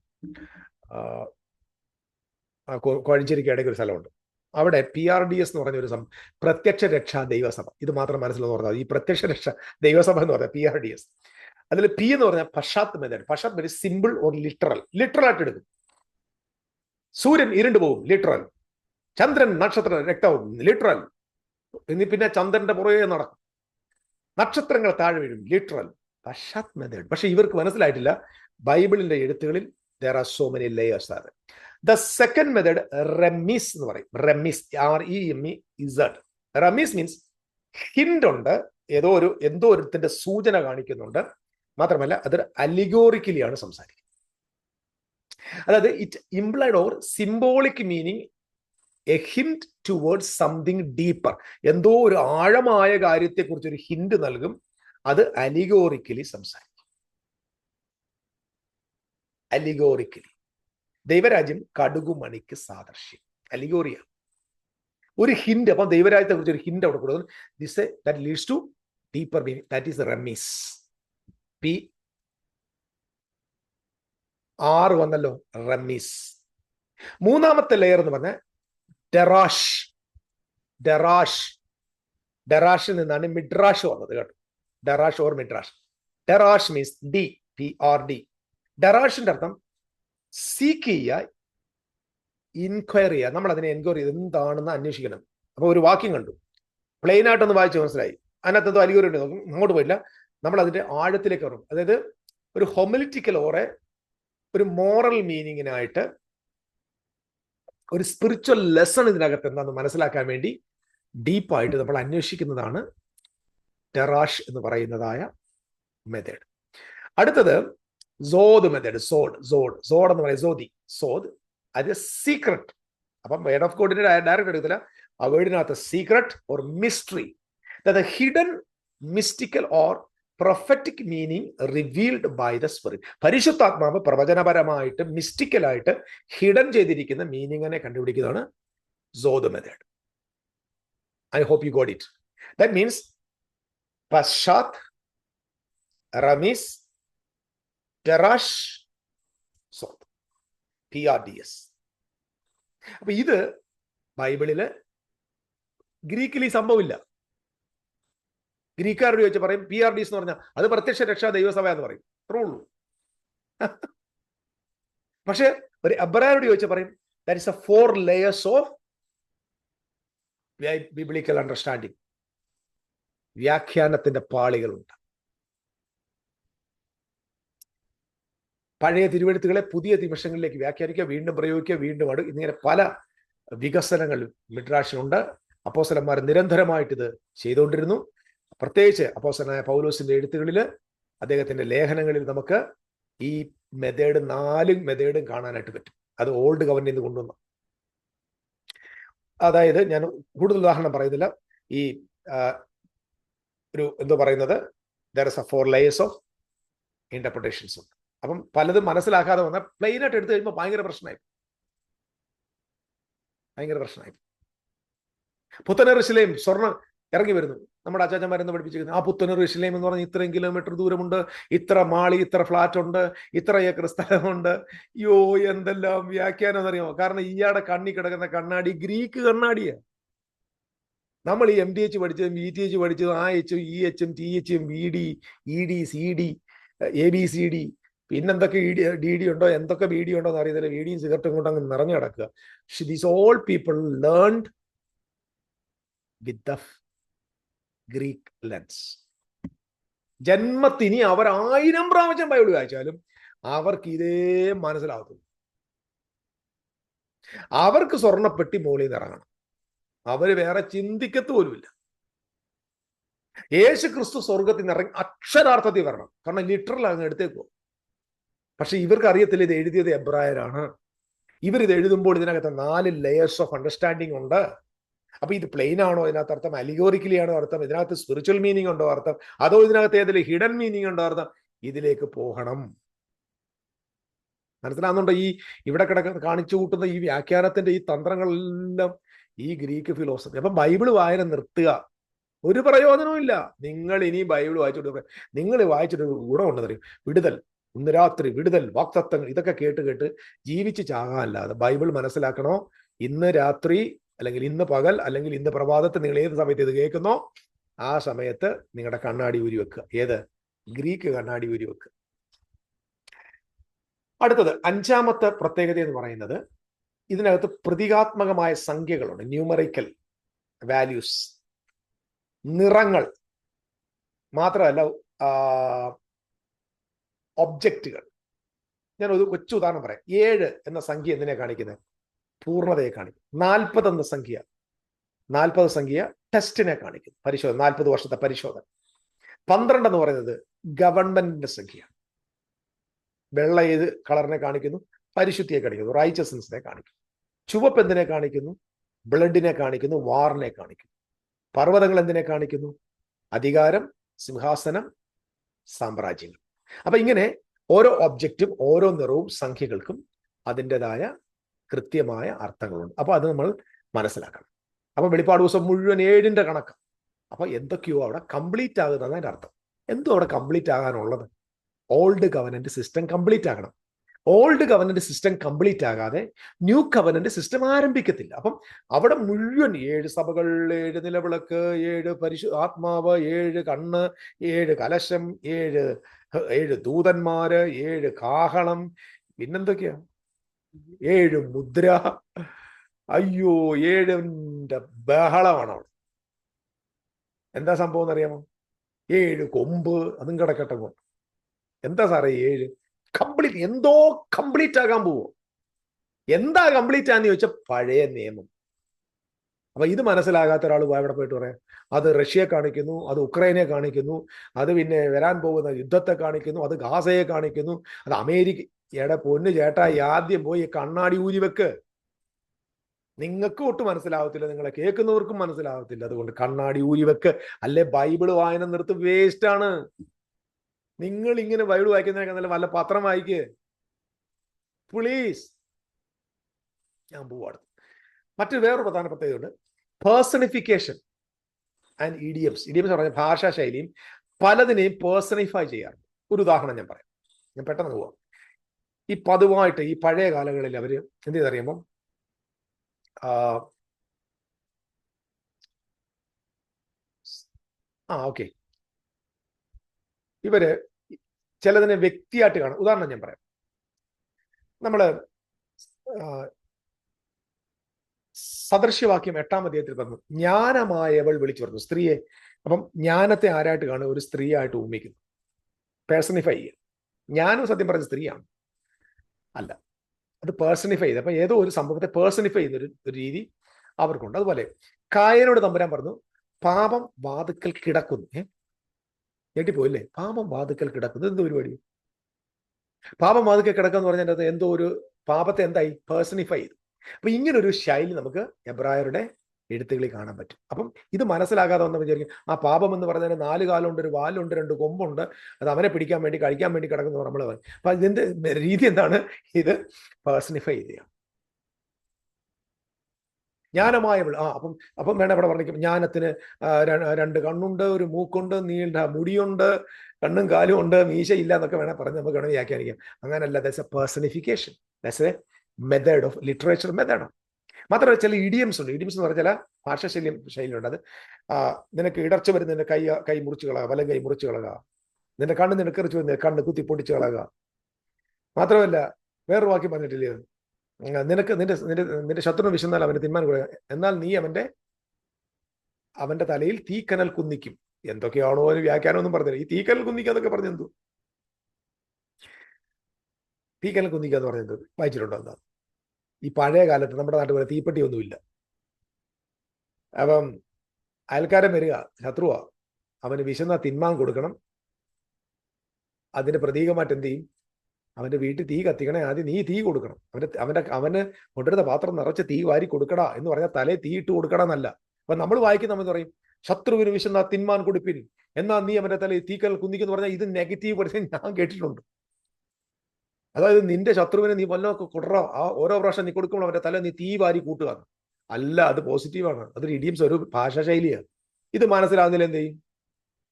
കോഴഞ്ചേരിക്ക് ഇടയ്ക്ക് ഒരു സ്ഥലമുണ്ട്. അവിടെ PRDS എന്ന് പറഞ്ഞ ഒരു പ്രത്യക്ഷ രക്ഷാ ദൈവസഭ. ഇത് മാത്രം മനസ്സിലെന്ന് പറഞ്ഞാൽ ഈ പ്രത്യക്ഷ രക്ഷാ ദൈവസഭ എന്ന് പറഞ്ഞാൽ PRDS. അതിൽ P എന്ന് പറഞ്ഞാൽ പഷാത്ത് മെത്തേഡ്. പഷാത്ത് മെത്തേഡ് സിമ്പിൾ ഓർ ലിറ്ററലായിട്ട് എടുക്കും. സൂര്യൻ ഇരുണ്ടു പോകും, ലിറ്ററൽ. ചന്ദ്രൻ നക്ഷത്രം രക്തവും, ലിറ്ററൽ. പിന്നെ ചന്ദ്രന്റെ പുറകെ നടക്കും, നക്ഷത്രങ്ങൾ താഴെ വീഴും, ലിറ്ററൽ. പഷാത്ത് മെത്തേഡ്. പക്ഷെ ഇവർക്ക് മനസ്സിലായിട്ടില്ല ബൈബിളിന്റെ എഴുത്തുകളിൽ there are so many layers. The second method, remez എന്ന് പറയും. Remez, REMEZ. Remez means hint ഉണ്ട്, എന്തോ ഒരുത്തിന്റെ സൂചന കാണിക്കുന്നുണ്ട്. മാത്രമല്ല അതൊരു അലിഗോറിക്കലിയാണ് സംസാരിക്കുന്നത്. അതായത് it implied or symbolic meaning, A hint towards something deeper. എന്തോ ഒരു ആഴമായ കാര്യത്തെക്കുറിച്ച് ഒരു ഹിന്റ് നൽകും. അത് അലിഗോറിക്കലി സംസാരിക്കും. അലിഗോറിക്കലി. ദൈവരാജ്യം കടുകുമണിക്ക് സാദൃശ്യം, അലിഗോറിയ, ഒരു ഹിന്റ്. അപ്പം ദൈവരാജ്യത്തെ കുറിച്ച് ഒരു ഹിന്റ് അവിടെ കൊടുക്കുന്നു. That leads to deeper meaning. That is remez. PR വന്നല്ലോ, റമീസ്. മൂന്നാമത്തെ ലെയർ എന്ന് പറഞ്ഞാൽ ഡെറാഷിൽ നിന്നാണ് മിഡ്രാഷ് വന്നത് കേട്ടോ. ഡെറാഷ് ഓർ മിഡ്രാഷ്. ഡെറാഷ് മീൻസ് PRD. ഡെറാഷിന്റെ അർത്ഥം സീക്ക് ചെയ്യുക, ഇൻക്വയർ ചെയ്യുക. നമ്മൾ അതിനെ എൻക്വയറി ചെയ്ത് എന്താണെന്ന് അന്വേഷിക്കണം. അപ്പൊ ഒരു വാക്യം കണ്ടു, പ്ലെയിൻ ആയിട്ടൊന്ന് വായിച്ച് മനസ്സിലായി, അതിനകത്ത് എന്തോ അലിഗോറി ഉണ്ട്, നോക്കും, അങ്ങോട്ട് പോയില്ല. നമ്മൾ അതിന്റെ ആഴത്തിലേക്ക് വരും. അതായത് ഒരു ഹൊമിലിറ്റിക്കൽ ഓറെ ഒരു മോറൽ മീനിങ്ങിനായിട്ട് ഒരു സ്പിരിച്വൽ ലെസൺ ഇതിനകത്ത് എന്താന്ന് മനസ്സിലാക്കാൻ വേണ്ടി ഡീപ്പായിട്ട് നമ്മൾ അന്വേഷിക്കുന്നതാണ് ടെറാഷ് എന്ന് പറയുന്നതായ മെത്തേഡ്. അടുത്തത് സോദ് മെത്തേഡ്. സോഡ് എന്ന് പറയുന്നത് സോദ് അത് സീക്രട്ട്. അപ്പം വേർഡ് ഓഫ് ഗോഡിന്റെ ഡയറക്റ്റ് എടുക്കത്തില്ല. ആ വേർഡിനകത്ത് secret or mystery, hidden mystical or prophetic meaning revealed by the spirit. പരിശുദ്ധാത്മാവ് പ്രവചനപരമായിട്ട് മിസ്റ്റിക്കലായിട്ട് ഹിഡൻ ചെയ്തിരിക്കുന്ന മീനിങ്ങിനെ കണ്ടുപിടിക്കുന്നതാണ് സോദ് method. I hope you got it. That means പശ്ചാത്ത്, റമീസ്, ടെറാഷ്, സോത്ത്, PRDS. അപ്പൊ ഇത് ബൈബിളില് ഗ്രീക്കിൽ ഈ സംഭവമില്ല. ഗ്രീക്കാരോട് ചോദിച്ചാൽ പറയും PRDS എന്ന് പറഞ്ഞാൽ അത് പ്രത്യക്ഷ രക്ഷാ ദൈവസഭ എന്ന് പറയും, അത്രേ ഉള്ളൂ. പക്ഷെ ഒരു എബ്രായരോട് ചോദിച്ചാൽ പറയും that is a 4 layers of biblical understanding. വ്യാഖ്യാനത്തിന്റെ പാളികളുണ്ട്. പഴയ തിരുവെഴുത്തുകളെ പുതിയ നിമിഷങ്ങളിലേക്ക് വ്യാഖ്യാനിക്കുക, വീണ്ടും പ്രയോഗിക്കുക, വീണ്ടും ഇങ്ങനെ പല വികസനങ്ങൾ മിഡ്രാഷിനുണ്ട്. അപ്പോസ്തലന്മാർ നിരന്തരമായിട്ട് ഇത് ചെയ്തുകൊണ്ടിരുന്നു. പ്രത്യേകിച്ച് അപ്പോസ്തലനായ പൗലോസിന്റെ എഴുത്തുകളിൽ, അദ്ദേഹത്തിന്റെ ലേഖനങ്ങളിൽ നമുക്ക് ഈ മെത്തേഡ് 4 മെത്തേഡും കാണാനായിട്ട് പറ്റും. അത് ഓൾഡ് കവന്റിൽ നിന്ന് കൊണ്ടുവന്നു. അതായത് ഞാൻ കൂടുതൽ ഉദാഹരണം പറയുന്നില്ല. ഈ ഒരു എന്തോ പറയുന്നത് there is a 4 layers of interpretations ഉണ്ട്. അപ്പം പലതും മനസ്സിലാക്കാതെ വന്നാൽ പ്ലെയിനായിട്ട് എടുത്തു കഴിയുമ്പോൾ ഭയങ്കര പ്രശ്നമായി. പുത്തനെറുശലേം സ്വർണ്ണം ഇറങ്ങി വരുന്നു. നമ്മുടെ അച്ചാച്ചന്മാരെന്ന് പഠിപ്പിച്ചിരിക്കുന്നു ആ പുത്തനെറുശലേം എന്ന് പറഞ്ഞാൽ ഇത്രയും കിലോമീറ്റർ ദൂരമുണ്ട്, ഇത്ര മാളി, ഇത്ര ഫ്ലാറ്റ് ഉണ്ട്, ഇത്ര ഏക്കർ സ്ഥലമുണ്ട്. യോ എന്തെല്ലാം വ്യാഖ്യാനം എന്നറിയാമോ? കാരണം ഇയാടെ കണ്ണി കിടക്കുന്ന കണ്ണാടി ഗ്രീക്ക് കണ്ണാടിയാണ്. നമ്മൾ ഈ MDH പഠിച്ചതും ETH പഠിച്ചതും AH, EH, TH, VD, ED, CD, ABCD, പിന്നെന്തൊക്കെ DD ഉണ്ടോ, എന്തൊക്കെ BD ഉണ്ടോ എന്ന് അറിയത്തില്ല. വീഡിയും സിഗരറ്റും കൊണ്ട് അങ്ങ് നിറഞ്ഞു കിടക്കുക. These all people learned with the Greek lens. ജന്മത്തിന് അവർ 1000 പ്രാവശ്യം ബൈബിൾ വായിച്ചാലും അവർക്ക് ഇതേ മനസ്സിലാകത്തുള്ളൂ. അവർക്ക് സ്വർണ്ണപ്പെട്ടി മുകളിൽ നിന്ന് ഇറങ്ങണം. അവര് വേറെ ചിന്തിക്കത്ത് പോലുമില്ല. യേശു ക്രിസ്തു സ്വർഗത്തിൽ നിന്ന് ഇറങ്ങി അക്ഷരാർത്ഥത്തിൽ വരണം. കാരണം ലിറ്ററൽ അങ്ങ് എടുത്തേക്കോ. പക്ഷെ ഇവർക്ക് അറിയത്തില്ല ഇത് എഴുതിയത് എബ്രായരാണ്. ഇവരിത് എഴുതുമ്പോൾ ഇതിനകത്ത് 4 layers ഓഫ് അണ്ടർസ്റ്റാൻഡിങ് ഉണ്ട്. അപ്പൊ ഇത് പ്ലെയിൻ ആണോ, ഇതിനകത്ത് അർത്ഥം അലിഗോറിക്കലി ആണോ അർത്ഥം, ഇതിനകത്ത് സ്പിരിച്വൽ മീനിങ് ഉണ്ടോ അർത്ഥം, അതോ ഇതിനകത്ത് ഏതെങ്കിലും ഹിഡൻ മീനിങ് ഉണ്ടോ അർത്ഥം, ഇതിലേക്ക് പോകണം. മനസ്സിലാകുന്നുണ്ടോ? ഈ ഇവിടെ കാണിച്ചു കൂട്ടുന്ന ഈ വ്യാഖ്യാനത്തിന്റെ ഈ തന്ത്രങ്ങളെല്ലാം ഈ ഗ്രീക്ക് ഫിലോസഫി. അപ്പൊ ബൈബിൾ വായന നിർത്തുക, ഒരു പ്രയോജനവും ഇല്ല. നിങ്ങൾ ഇനി ബൈബിൾ വായിച്ചിട്ട് നിങ്ങൾ വായിച്ചിട്ട് ഗുണമുണ്ടെന്ന് അറിയും. വിടുതൽ, ഇന്ന് രാത്രി വിടുതൽ, വാക്തത്വങ്ങൾ, ഇതൊക്കെ കേട്ട് ജീവിച്ച് ചാകാനല്ലാതെ ബൈബിൾ മനസ്സിലാക്കണോ? ഇന്ന് രാത്രി അല്ലെങ്കിൽ ഇന്ന് പകൽ അല്ലെങ്കിൽ ഇന്ന് പ്രഭാതത്തിൽ നിങ്ങൾ ഏത് സമയത്ത് ഇത് കേൾക്കുന്നോ ആ സമയത്ത് നിങ്ങളുടെ കണ്ണാടി ഊരി വെക്കുക. ഏത്? ഗ്രീക്ക് കണ്ണാടി ഊരി വെക്കുക. അടുത്തത് 5ാമത്തെ പ്രത്യേകത എന്ന് പറയുന്നത് ഇതിനകത്ത് പ്രതീകാത്മകമായ സംഖ്യകളുണ്ട്, ന്യൂമറിക്കൽ വാല്യൂസ്. നിറങ്ങൾ മാത്രമല്ല, ഒബ്ജക്റ്റുകൾ. ഞാൻ ഒരു കൊച്ചു ഉദാഹരണം പറയാം. 7 എന്ന സംഖ്യ എന്തിനെ കാണിക്കുന്നത്? പൂർണ്ണതയെ കാണിക്കും. 40 എന്ന സംഖ്യ, 40 സംഖ്യ ടെസ്റ്റിനെ കാണിക്കുന്നു, പരിശോധന, 40 വർഷത്തെ പരിശോധന. 12 എന്ന് പറയുന്നത് ഗവൺമെന്റിന്റെ സംഖ്യ. വെള്ള ഏത് കളറിനെ കാണിക്കുന്നു? പരിശുദ്ധിയെ കാണിക്കുന്നു, റൈച്ചസ്നെസ്സിനെ കാണിക്കുന്നു. ചുവപ്പ് എന്തിനെ കാണിക്കുന്നു? ബ്ലഡിനെ കാണിക്കുന്നു, വാറിനെ കാണിക്കുന്നു. പർവ്വതങ്ങൾ എന്തിനെ കാണിക്കുന്നു? അധികാരം, സിംഹാസനം, സാമ്രാജ്യങ്ങൾ. അപ്പൊ ഇങ്ങനെ ഓരോ ഒബ്ജക്റ്റും ഓരോ നിറവും സംഖ്യകൾക്കും അതിൻ്റെതായ കൃത്യമായ അർത്ഥങ്ങളുണ്ട്. അപ്പൊ അത് നമ്മൾ മനസ്സിലാക്കണം. അപ്പൊ വെളിപ്പാട് ദിവസം മുഴുവൻ 7ന്റെ കണക്ക്. അപ്പൊ എന്തൊക്കെയോ അവിടെ കംപ്ലീറ്റ് ആകുന്നതാണ് അതിന്റെ അർത്ഥം. എന്തോ അവിടെ കംപ്ലീറ്റ് ആകാനുള്ളത്? ഓൾഡ് കവനന്റ് സിസ്റ്റം കംപ്ലീറ്റ് ആകണം. ഓൾഡ് കവനന്റ് സിസ്റ്റം കംപ്ലീറ്റ് ആകാതെ ന്യൂ കവനന്റ് സിസ്റ്റം ആരംഭിക്കത്തില്ല. അപ്പം അവിടെ മുഴുവൻ 7 സഭകൾ, 7 നിലവിളക്ക്, 7 ആത്മാവ്, 7 കണ്ണ്, 7 കലശം, 7 ദൂതന്മാര്, 7 കാഹളം, പിന്നെന്തൊക്കെയാ, 7 മുദ്ര. അയ്യോ, 7ന്റെ ബഹളമാണ് അവിടെ. എന്താ സംഭവം എന്നറിയാമോ? 7 കൊമ്പ്, അതും കിടക്കട്ടെ. എന്താ സാറേ 7? കംപ്ലീറ്റ്, എന്തോ കംപ്ലീറ്റ് ആകാൻ പോവോ? എന്താ കംപ്ലീറ്റ് ആന്ന് ചോദിച്ചാൽ പഴയ നിയമം. അപ്പൊ ഇത് മനസ്സിലാകാത്ത ഒരാൾ എവിടെ പോയിട്ട് പറയാം അത് റഷ്യയെ കാണിക്കുന്നു, അത് ഉക്രൈനെ കാണിക്കുന്നു, അത് പിന്നെ വരാൻ പോകുന്ന യുദ്ധത്തെ കാണിക്കുന്നു, അത് ഗാസയെ കാണിക്കുന്നു, അത് അമേരിക്കയുടെ പൊന്ന് ചേട്ടാ, ആദ്യം പോയി കണ്ണാടി ഊരി വെക്ക്. നിങ്ങൾക്ക് ഒട്ടും മനസ്സിലാവത്തില്ല, നിങ്ങളെ കേൾക്കുന്നവർക്കും മനസ്സിലാവത്തില്ല. അതുകൊണ്ട് കണ്ണാടി ഊരി വെക്ക്, അല്ലെ ബൈബിള് വായന നിർത്ത്, വേസ്റ്റ് ആണ്. നിങ്ങൾ ഇങ്ങനെ ബൈബിൾ വായിക്കുന്നതിനൊക്കെ നല്ല വല്ല പത്രം വായിക്ക് പ്ലീസ്. ഞാൻ പോവാണ്. മറ്റൊരു വേറൊരു പ്രധാന പ്രത്യേകതയുണ്ട്, പേഴ്സണിഫിക്കേഷൻ ആൻഡ് ഇഡിയംസ്. ഇഡിയംസ് പറഞ്ഞ ഭാഷാ ശൈലിയും പലതിനെയും പേഴ്സണിഫൈ ചെയ്യാറുണ്ട്. ഒരു ഉദാഹരണം ഞാൻ പറയാം, ഞാൻ പെട്ടെന്ന് പോവാം. ഈ പതിവായിട്ട് ഈ പഴയ കാലങ്ങളിൽ അവര് എന്ത് ചെയ്തറിയുമ്പോൾ ഓക്കെ, ഇവര് ചിലതിനെ വ്യക്തിയായിട്ട് കാണും. ഉദാഹരണം ഞാൻ പറയാം. നമ്മള് സദൃശ്യവാക്യം 8-ാം അധ്യായത്തിൽ പറഞ്ഞു, ജ്ഞാനമായവൾ വിളിച്ചു പറഞ്ഞു സ്ത്രീയെ. അപ്പം ജ്ഞാനത്തെ ആരായിട്ട് കാണും? ഒരു സ്ത്രീ ആയിട്ട് ഊമിക്കുന്നു, പേഴ്സണിഫൈ ചെയ്യുക. ജ്ഞാനം സത്യം പറഞ്ഞ സ്ത്രീയാണ്, അല്ല, അത് പേഴ്സണിഫൈ ചെയ്ത്. അപ്പൊ ഏതോ ഒരു സംഭവത്തെ പേഴ്സണിഫൈ ചെയ്യുന്ന ഒരു രീതി അവർക്കുണ്ട്. അതുപോലെ കായനോട് തമ്പുരാൻ പറഞ്ഞു, പാപം വാതുക്കൽ കിടക്കുന്നു. ഞെട്ടിപ്പോയില്ലേ? പാപം വാതുക്കൽ കിടക്കുന്നു, എന്തോ പരിപാടി? പാപം വാതുക്കൽ കിടക്കുക എന്ന് പറഞ്ഞാൽ എന്തോ ഒരു പാപത്തെ എന്തായി പേഴ്സണിഫൈ ചെയ്തു. അപ്പൊ ഇങ്ങനൊരു ശൈലി നമുക്ക് എബ്രായരുടെ എഴുത്തുകളിൽ കാണാൻ പറ്റും. അപ്പം ഇത് മനസ്സിലാകാതെ വന്ന് വിചാരിക്കും, ആ പാപം എന്ന് പറഞ്ഞാൽ 4 കാലുണ്ട്, ഒരു വാലുണ്ട്, 2 കൊമ്പുണ്ട്, അത് അവനെ പിടിക്കാൻ വേണ്ടി കഴിക്കാൻ വേണ്ടി കിടക്കുന്നു നമ്മൾ. അപ്പൊ ഇതിന്റെ രീതി എന്താണ്? ഇത് പേഴ്സണിഫൈ ചെയ്യുക. ജ്ഞാനമായവൾ, അപ്പം വേണം ഇവിടെ പറഞ്ഞിരിക്കും, ജ്ഞാനത്തിന് 2 കണ്ണുണ്ട്, ഒരു മൂക്കുണ്ട്, നീണ്ട മുടിയുണ്ട്, കണ്ണും കാലും ഉണ്ട്, മീശയില്ല എന്നൊക്കെ വേണം പറഞ്ഞ് നമുക്ക് വേണമെങ്കിൽ വ്യാഖ്യാനിക്കാം. അങ്ങനല്ല, that's A personification, that's A method of literature method. മാത്രമല്ല ചില ഇഡിയംസ് ഉണ്ട്. ഇഡിയംസ് എന്ന് പറഞ്ഞാൽ ചില ശൈലിയുണ്ട്. അത് നിനക്ക് ഇടർച്ച വരുന്ന നിന്റെ കൈ മുറിച്ച് കളക, വലം കൈ മുറിച്ച് കളക, നിന്റെ കണ്ണ് നിനക്കെറിച്ച് വരുന്ന കണ്ണ് കുത്തി പൊട്ടിച്ച് കളക. മാത്രമല്ല വേറൊരു വാക്യം പറഞ്ഞിട്ടില്ലേ, നിനക്ക് നിന്റെ ശത്രുവിനെ വിശന്നാൽ അവന് തിന്മാൻ കൊടുക്കുക, എന്നാൽ നീ അവന്റെ തലയിൽ തീക്കനൽ കുന്നിക്കും. എന്തൊക്കെയാണോ ഒരു വ്യാഖ്യാനം ഒന്നും പറഞ്ഞില്ല. ഈ തീക്കനൽ കുന്നിക്കുക എന്നൊക്കെ പറഞ്ഞെന്തു? തീക്കനൽ കുന്നിക്കുക എന്ന് പറഞ്ഞെന്തു വായിച്ചിട്ടുണ്ടോ? എന്താ ഈ പഴയ കാലത്ത് നമ്മുടെ നാട്ടിൽ പോലെ തീപ്പെട്ടി ഒന്നുമില്ല. അപ്പം അയൽക്കാരൻ വരിക, ശത്രുവാ, അവന് വിശന്ന തിന്മാൻ കൊടുക്കണം. അതിന് പ്രതീകമായിട്ട് എന്ത് ചെയ്യും? അവന്റെ വീട്ടിൽ തീ കത്തിക്കണേ, ആദ്യം നീ തീ കൊടുക്കണം. അവന് കൊണ്ടിരുന്ന പാത്രം നിറച്ച് തീ വാരി കൊടുക്കടാ എന്ന് പറഞ്ഞാൽ തലേ തീ ഇട്ട് കൊടുക്കടാ എന്നല്ല. അപ്പൊ നമ്മൾ വായിക്കുന്ന നമ്മൾ പറയും, ശത്രുവിന് വിശന്ന തിന്മാൻ കൊടുപ്പിൻ, എന്നാൽ നീ അവന്റെ തലയിൽ തീക്കൽ കുന്നിക്കെന്ന് പറഞ്ഞാൽ ഇത് നെഗറ്റീവ് പഠിച്ച് ഞാൻ കേട്ടിട്ടുണ്ട്. അതായത് നിന്റെ ശത്രുവിനെ നീ വല്ലതൊക്കെ കൊടുറ, ഓരോ പ്രാവശ്യം നീ കൊടുക്കുമ്പോൾ അവന്റെ തല നീ തീ വാരി കൂട്ടുക. അല്ല, അത് പോസിറ്റീവാണ്. അതൊരു ഇഡിയംസ്, ഒരു ഭാഷാ ശൈലിയാണ്. ഇത് മനസ്സിലാകുന്നില്ല, എന്ത് ചെയ്യും?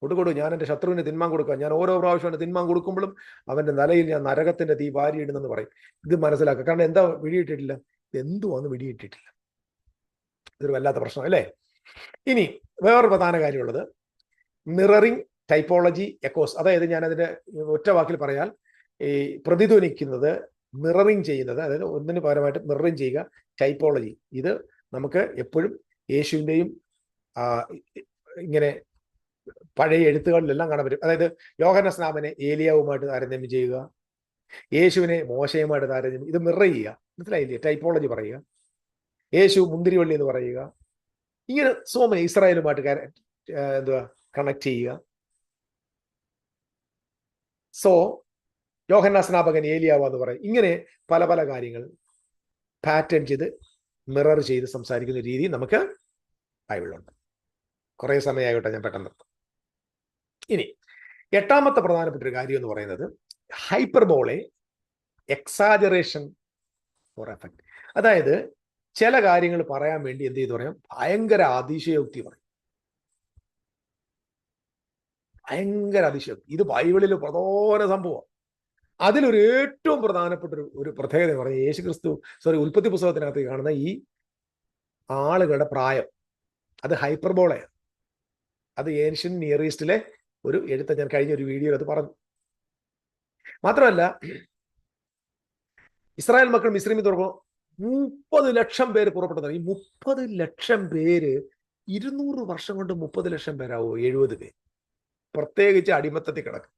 കൊടുകൊടു, ഞാൻ എൻ്റെ ശത്രുവിന് തിന്മാൻ കൊടുക്കുക, ഞാൻ ഓരോ പ്രാവശ്യം തിന്മാൻ കൊടുക്കുമ്പോഴും അവന്റെ നിലയിൽ ഞാൻ നരകത്തിന്റെ തീ വാരിയിടുന്നെന്ന് പറയും. ഇത് മനസ്സിലാക്കുക. കാരണം എന്താ വിടിയിട്ടിട്ടില്ല? എന്തുവാന്ന് വിടിയിട്ടിട്ടില്ല. ഇതൊരു വല്ലാത്ത പ്രശ്നം അല്ലേ? ഇനി വേറൊരു പ്രധാന കാര്യമുള്ളത് മിററിംഗ് ടൈപ്പോളജി എക്കോസ്. അതായത് ഞാൻ അതിന്റെ ഒറ്റ വാക്കിൽ പറയാൽ, ഈ പ്രതിധ്വനിക്കുന്നത് മിററിംഗ് ചെയ്യുന്നത്, അതായത് ഒന്നിന് പകരമായിട്ട് മിററിംഗ് ചെയ്യുക, ടൈപ്പോളജി. ഇത് നമുക്ക് എപ്പോഴും യേശുവിൻ്റെയും ഇങ്ങനെ പഴയ എഴുത്തുകളിലെല്ലാം കാണാൻ പറ്റും. അതായത് യോഹന്ന സ്നാപനെ ഏലിയാവുമായിട്ട് താരതമ്യം ചെയ്യുക, യേശുവിനെ മോശയുമായിട്ട് താരതമ്യം, ഇത് മിറർ ചെയ്യുക. മനസ്സിലായില്ലേ? ടൈപ്പോളജി പറയുക. യേശു മുന്തിരിവള്ളി എന്ന് പറയുക. ഇങ്ങനെ സോമനെ ഇസ്രായേലുമായിട്ട് കണക്ട് ചെയ്യുക. സോ യോഹന്ന സ്നാപകൻ ഏലിയാവെന്ന് പറയും. ഇങ്ങനെ പല പല കാര്യങ്ങൾ പാറ്റേൺ ചെയ്ത് മിറർ ചെയ്ത് സംസാരിക്കുന്ന രീതി നമുക്ക് ബൈബിളിലുണ്ട്. കുറേ സമയമായിട്ടെ ഞാൻ പെട്ടെന്ന് നിർത്തും. ഇനി 8ാമത്തെ പ്രധാനപ്പെട്ട ഒരു കാര്യം എന്ന് പറയുന്നത് ഹൈപ്പർബോളെ, എക്സാജറേഷൻ ഫോർ എഫക്ട്. അതായത് ചില കാര്യങ്ങൾ പറയാൻ വേണ്ടി എന്ത് ചെയ്തു പറയാം? ഭയങ്കര അതിശയോക്തി പറയും. ഭയങ്കര അതിശയോക്തി. ഇത് ബൈബിളിൽ പ്രധാന സംഭവമാണ്. അതിലൊരു ഏറ്റവും പ്രധാനപ്പെട്ട ഒരു പ്രത്യേകത എന്ന് പറഞ്ഞാൽ ഉൽപ്പത്തി പുസ്തകത്തിനകത്ത് കാണുന്ന ഈ ആളുകളുടെ പ്രായം, അത് ഹൈപ്പർബോളയാണ്. അത് ഏൻഷ്യൻ നിയർ ഈസ്റ്റിലെ ഒരു എഴുത്ത് ഞാൻ കഴിഞ്ഞ ഒരു വീഡിയോയിൽ അത് പറഞ്ഞു. മാത്രമല്ല ഇസ്രായേൽ മക്കൾ മിസ്രൈമിൽ തുറക്കുമ്പോൾ 30 ലക്ഷം പേര് പുറപ്പെടുന്നത്. ഈ 30 ലക്ഷം പേര് 200 വർഷം കൊണ്ട് 30 ലക്ഷം പേരാവോ? 70 പേര്, പ്രത്യേകിച്ച് അടിമത്തത്തിൽ കിടക്കും.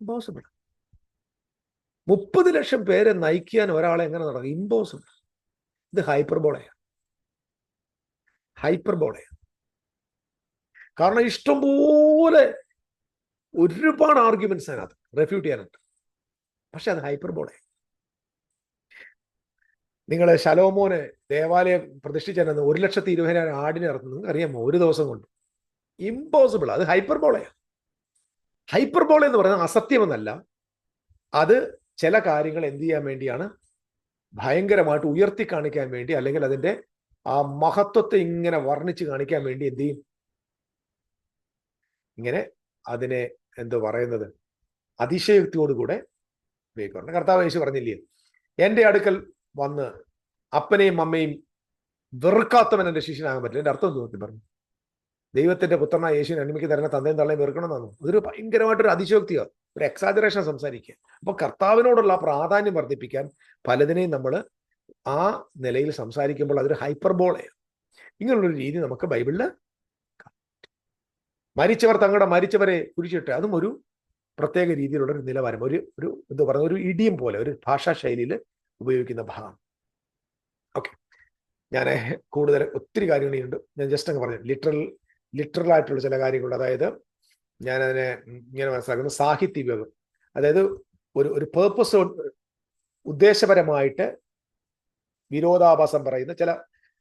ഇമ്പോസിബിൾ. 30 ലക്ഷം പേരെ നയിക്കാൻ ഒരാളെ എങ്ങനെ നടക്കും? ഇമ്പോസിബിൾ. ഇത് ഹൈപ്പർബോളയാണ്. കാരണം ഇഷ്ടംപോലെ ഒരുപാട് ആർഗ്യുമെന്റ്സ് അതിനകത്ത് റെഫ്യൂട്ട് ചെയ്യാനുണ്ട്. പക്ഷെ അത് ഹൈപ്പർബോളയാണ്. നിങ്ങൾ ശലോമോന് ദേവാലയം പ്രതിഷ്ഠിച്ചാൽ 1,20,000 ആടിനെ ഇറക്കുന്നത് അറിയാമോ? ഒരു ദിവസം കൊണ്ട്. ഇമ്പോസിബിൾ. അത് ഹൈപ്പർബോളയാണ്. ഹൈപ്പർബോള എന്ന് പറയുന്നത് അസത്യമെന്നല്ല, അത് ചില കാര്യങ്ങൾ എന്ത് ചെയ്യാൻ വേണ്ടിയാണ്? ഭയങ്കരമായിട്ട് ഉയർത്തി കാണിക്കാൻ വേണ്ടി, അല്ലെങ്കിൽ അതിന്റെ ആ മഹത്വത്തെ ഇങ്ങനെ വർണ്ണിച്ച് കാണിക്കാൻ വേണ്ടി എന്ത് ചെയ്യും? ഇങ്ങനെ അതിനെ എന്തോ പറയുന്നത്, അതിശയോക്തിയോടുകൂടെ ഉപയോഗിക്കാറുണ്ട്. കർത്താവ് യേശു പറഞ്ഞില്ലേ, എൻ്റെ അടുക്കൽ വന്ന് അപ്പനെയും അമ്മയും വെറുക്കാത്തവൻ എൻ്റെ ശിഷ്യനാകാൻ പറ്റില്ല. എൻ്റെ അർത്ഥം തോന്നി പറഞ്ഞു, ദൈവത്തിന്റെ പുത്രനായ യേശുവിനെ അനിമിക്ക് തരുന്ന തന്തയും തള്ളയും വെറുക്കണമെന്നാണ്. അതൊരു ഭയങ്കരമായിട്ടൊരു അതിശയോക്തിയാണ്, ഒരു എക്സാജറേഷൻ സംസാരിക്കുക. അപ്പൊ കർത്താവിനോടുള്ള പ്രാധാന്യം വർദ്ധിപ്പിക്കാൻ പലതിനെയും നമ്മൾ ആ നിലയിൽ സംസാരിക്കുമ്പോൾ അതൊരു ഹൈപ്പർബോളയാണ്. ഇങ്ങനെയുള്ളൊരു രീതി നമുക്ക് ബൈബിളിൽ, മരിച്ചവർ തങ്ങളുടെ മരിച്ചവരെ കുരിശിട്ട്, അതും ഒരു പ്രത്യേക രീതിയിലുള്ള ഒരു നിലവാരം, ഒരു എന്താ പറയുക, ഒരു ഇഡിയം പോലെ ഒരു ഭാഷാ ശൈലിയിൽ ഉപയോഗിക്കുന്ന ഭാഗം. ഓക്കെ, ഞാൻ കൂടുതൽ ഒത്തിരി കാര്യങ്ങളുണ്ട്, ഞാൻ ജസ്റ്റ് അങ്ങ് പറഞ്ഞു. ലിറ്ററൽ ആയിട്ടുള്ള ചില കാര്യങ്ങളുണ്ട്. അതായത് ഞാനതിനെ ഇങ്ങനെ മനസ്സിലാക്കുന്നു, സാഹിത്യ വിഭാഗം, അതായത് ഒരു പേർപ്പസ്, ഉദ്ദേശപരമായിട്ട് വിരോധാഭാസം പറയുന്ന ചില,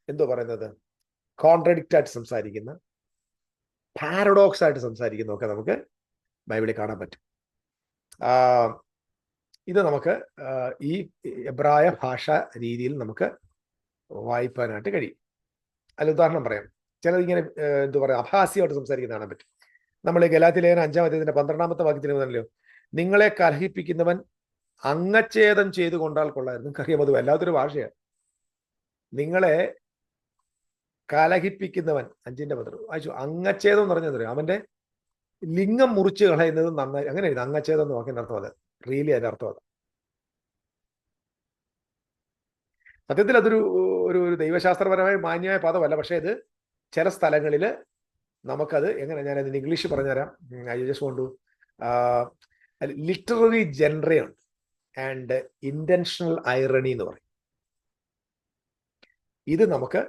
എന്തോ പറയുന്നത്, കോൺട്രഡിക്റ്റ് ആയിട്ട് സംസാരിക്കുന്ന, പാരഡോക്സ് ആയിട്ട് സംസാരിക്കുന്നതൊക്കെ നമുക്ക് ബൈബിളിൽ കാണാൻ പറ്റും. ഇത് നമുക്ക് ഈ എബ്രായ ഭാഷ രീതിയിൽ നമുക്ക് വായിക്കാനായിട്ട് കഴിയും. അതിൽ ഉദാഹരണം പറയാം. ചിലത് ഇങ്ങനെ എന്താ പറയുക, അഭാസ്യമായിട്ട് സംസാരിക്കുന്ന കാണാൻ പറ്റും. നമ്മൾ ഗലാത്യ ലേഖനം 5-ാം അധ്യായത്തിന്റെ 12-ാമത്തെ വാക്യത്തിൽ പറഞ്ഞല്ലോ, നിങ്ങളെ കലഹിപ്പിക്കുന്നവൻ അംഗച്ഛേദം ചെയ്തു കൊണ്ടാൽ കൊള്ളായിരുന്നു. നിങ്ങൾക്കറിയാം, അത് വല്ലാത്തൊരു ഭാഷയാണ്. നിങ്ങളെ കലഹിപ്പിക്കുന്നവൻ, 5-ന്റെ 10 വായിച്ചു. അംഗച്ഛേദം എന്ന് പറഞ്ഞാൽ അവന്റെ ലിംഗം മുറിച്ച് കളയുന്നത് നന്നായി, അങ്ങനെ എഴുതും. അംഗച്ഛേദം എന്ന് വാക്കിന്റെ അർത്ഥം അത്, റിയലി അതിന്റെ അർത്ഥം അത്. സത്യത്തിൽ അതൊരു ഒരു ദൈവശാസ്ത്രപരമായ മാന്യമായ പദമല്ല. പക്ഷേ ഇത് ചില സ്ഥലങ്ങളിൽ നമുക്കത് എങ്ങനെ, ഞാനതിന് ഇംഗ്ലീഷ് പറഞ്ഞുതരാം. I just want to, literary ജെൻറയുണ്ട് ആൻഡ് ഇന്റൻഷണൽ ഐറണി എന്ന് പറയും. ഇത് നമുക്ക്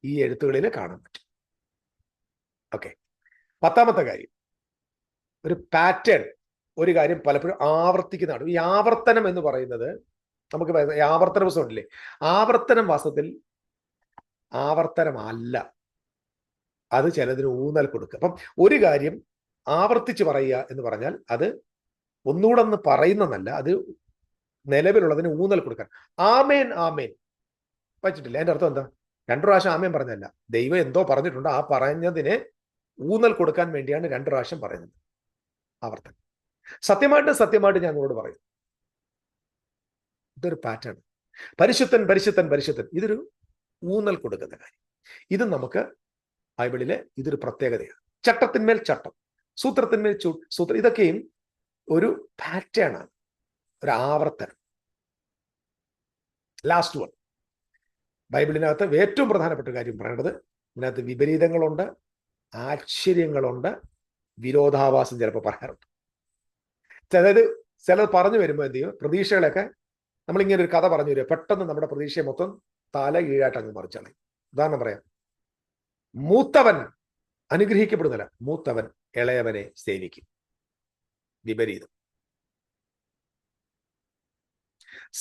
ഈ എഴുത്തുകളിൽ കാണാൻ പറ്റും. ഓക്കെ, 10-ാമത്തെ കാര്യം, ഒരു പാറ്റേൺ, ഒരു കാര്യം പലപ്പോഴും ആവർത്തിക്കുന്നതാണ്. ഈ ആവർത്തനം എന്ന് പറയുന്നത്, നമുക്ക് ആവർത്തന പുസ്തകം ഉണ്ടല്ലേ, ആവർത്തനം വാസ്തവത്തിൽ ആവർത്തനമല്ല, അത് ചിലതിന് ഊന്നൽ കൊടുക്കുക. അപ്പം ഒരു കാര്യം ആവർത്തിച്ച് പറയുക എന്ന് പറഞ്ഞാൽ അത് ഒന്നുകൂടെ ഒന്ന് പറയുന്നതല്ല, അത് നിലവിലുള്ളതിന് ഊന്നൽ കൊടുക്കാൻ. ആമേൻ ആമേൻ വച്ചിട്ടില്ല, അതിന്റെ അർത്ഥം എന്താ? 2 പ്രാവശ്യം ആമേൻ പറഞ്ഞല്ല, ദൈവം എന്തോ പറഞ്ഞിട്ടുണ്ട്, ആ പറഞ്ഞതിന് ഊന്നൽ കൊടുക്കാൻ വേണ്ടിയാണ് 2 പ്രാവശ്യം പറയുന്നത്. ആവർത്തനം. സത്യമായിട്ട് ഞാൻ നിങ്ങളോട് പറയും, ഇതൊരു പാറ്റേൺ. പരിശുദ്ധൻ പരിശുദ്ധൻ പരിശുദ്ധൻ, ഇതൊരു ഊന്നൽ കൊടുക്കുന്ന കാര്യം. ഇത് നമുക്ക് ബൈബിളിലെ ഇതൊരു പ്രത്യേകതയാണ്. ചട്ടത്തിന്മേൽ ചട്ടം, സൂത്രത്തിന്മേൽ സൂത്രം, ഇതൊക്കെയും ഒരു പാറ്റേൺ ആണ്, ഒരു ആവർത്തനം. ലാസ്റ്റ് വൺ, ബൈബിളിനകത്ത് ഏറ്റവും പ്രധാനപ്പെട്ട കാര്യം പറയേണ്ടത്, ഇതിനകത്ത് വിപരീതങ്ങളുണ്ട്, ആശ്ചര്യങ്ങളുണ്ട്, വിരോധാഭാസം ചിലപ്പോൾ പറയാറുണ്ട്. അതായത് ചിലത് പറഞ്ഞു വരുമ്പോൾ എന്ത് ചെയ്യും, പ്രതീക്ഷകളൊക്കെ നമ്മളിങ്ങനെ ഒരു കഥ പറഞ്ഞു വരിക, പെട്ടെന്ന് നമ്മുടെ പ്രതീക്ഷയെ മൊത്തം തല കീഴായിട്ട് അങ്ങ് മറിച്ചാണ്. ഉദാഹരണം പറയാം, മൂത്തവൻ അനുഗ്രഹിക്കപ്പെടുന്നില്ല, മൂത്തവൻ ഇളയവനെ സേവിക്കും. വിപരീതം.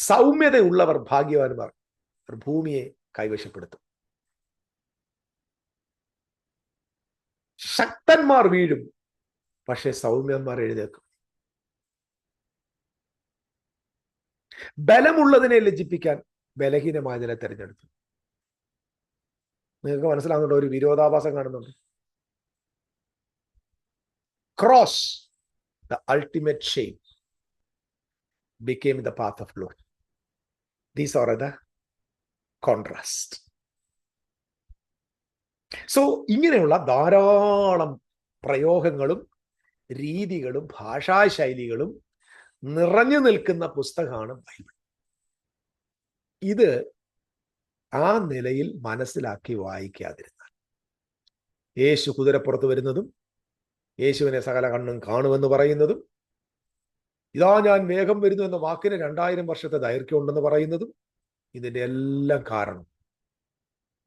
സൗമ്യതയുള്ളവർ ഭാഗ്യവാന്മാർ, ഭൂമിയെ കൈവശപ്പെടുത്തും. ശക്തന്മാർ വീഴും, പക്ഷെ സൗമ്യന്മാർ എഴുന്നേൽക്കും. ബലമുള്ളതിനെ ലജ്ജിപ്പിക്കാൻ ബലഹീനമായതിനെ തെരഞ്ഞെടുത്തു. നിങ്ങൾക്ക് മനസ്സിലാകുന്നുണ്ടോ? ഒരു വിരോധാഭാസം കാണുന്നുണ്ട്. Cross, the ultimate shame, became the path of glory. These are the contrast. So ഇങ്ങനെയുള്ള ധാരാളം പ്രയോഗങ്ങളും രീതികളും ഭാഷാശൈലികളും നിറഞ്ഞു നിൽക്കുന്ന പുസ്തകമാണ് ബൈബിൾ. ഇത് ആ നിലയിൽ മനസ്സിലാക്കി വായിക്കാതിരുന്നാൽ, യേശു കുതിരപ്പുറത്ത് വരുന്നതും യേശുവിനെ സകല കണ്ണും കാണുമെന്ന് പറയുന്നതും, ഇതാ ഞാൻ വേഗം വരുന്നു എന്ന വാക്കിന് 2000 വർഷത്തെ ദൈർഘ്യം ഉണ്ടെന്ന് പറയുന്നതും, ഇതിന്റെ എല്ലാം കാരണം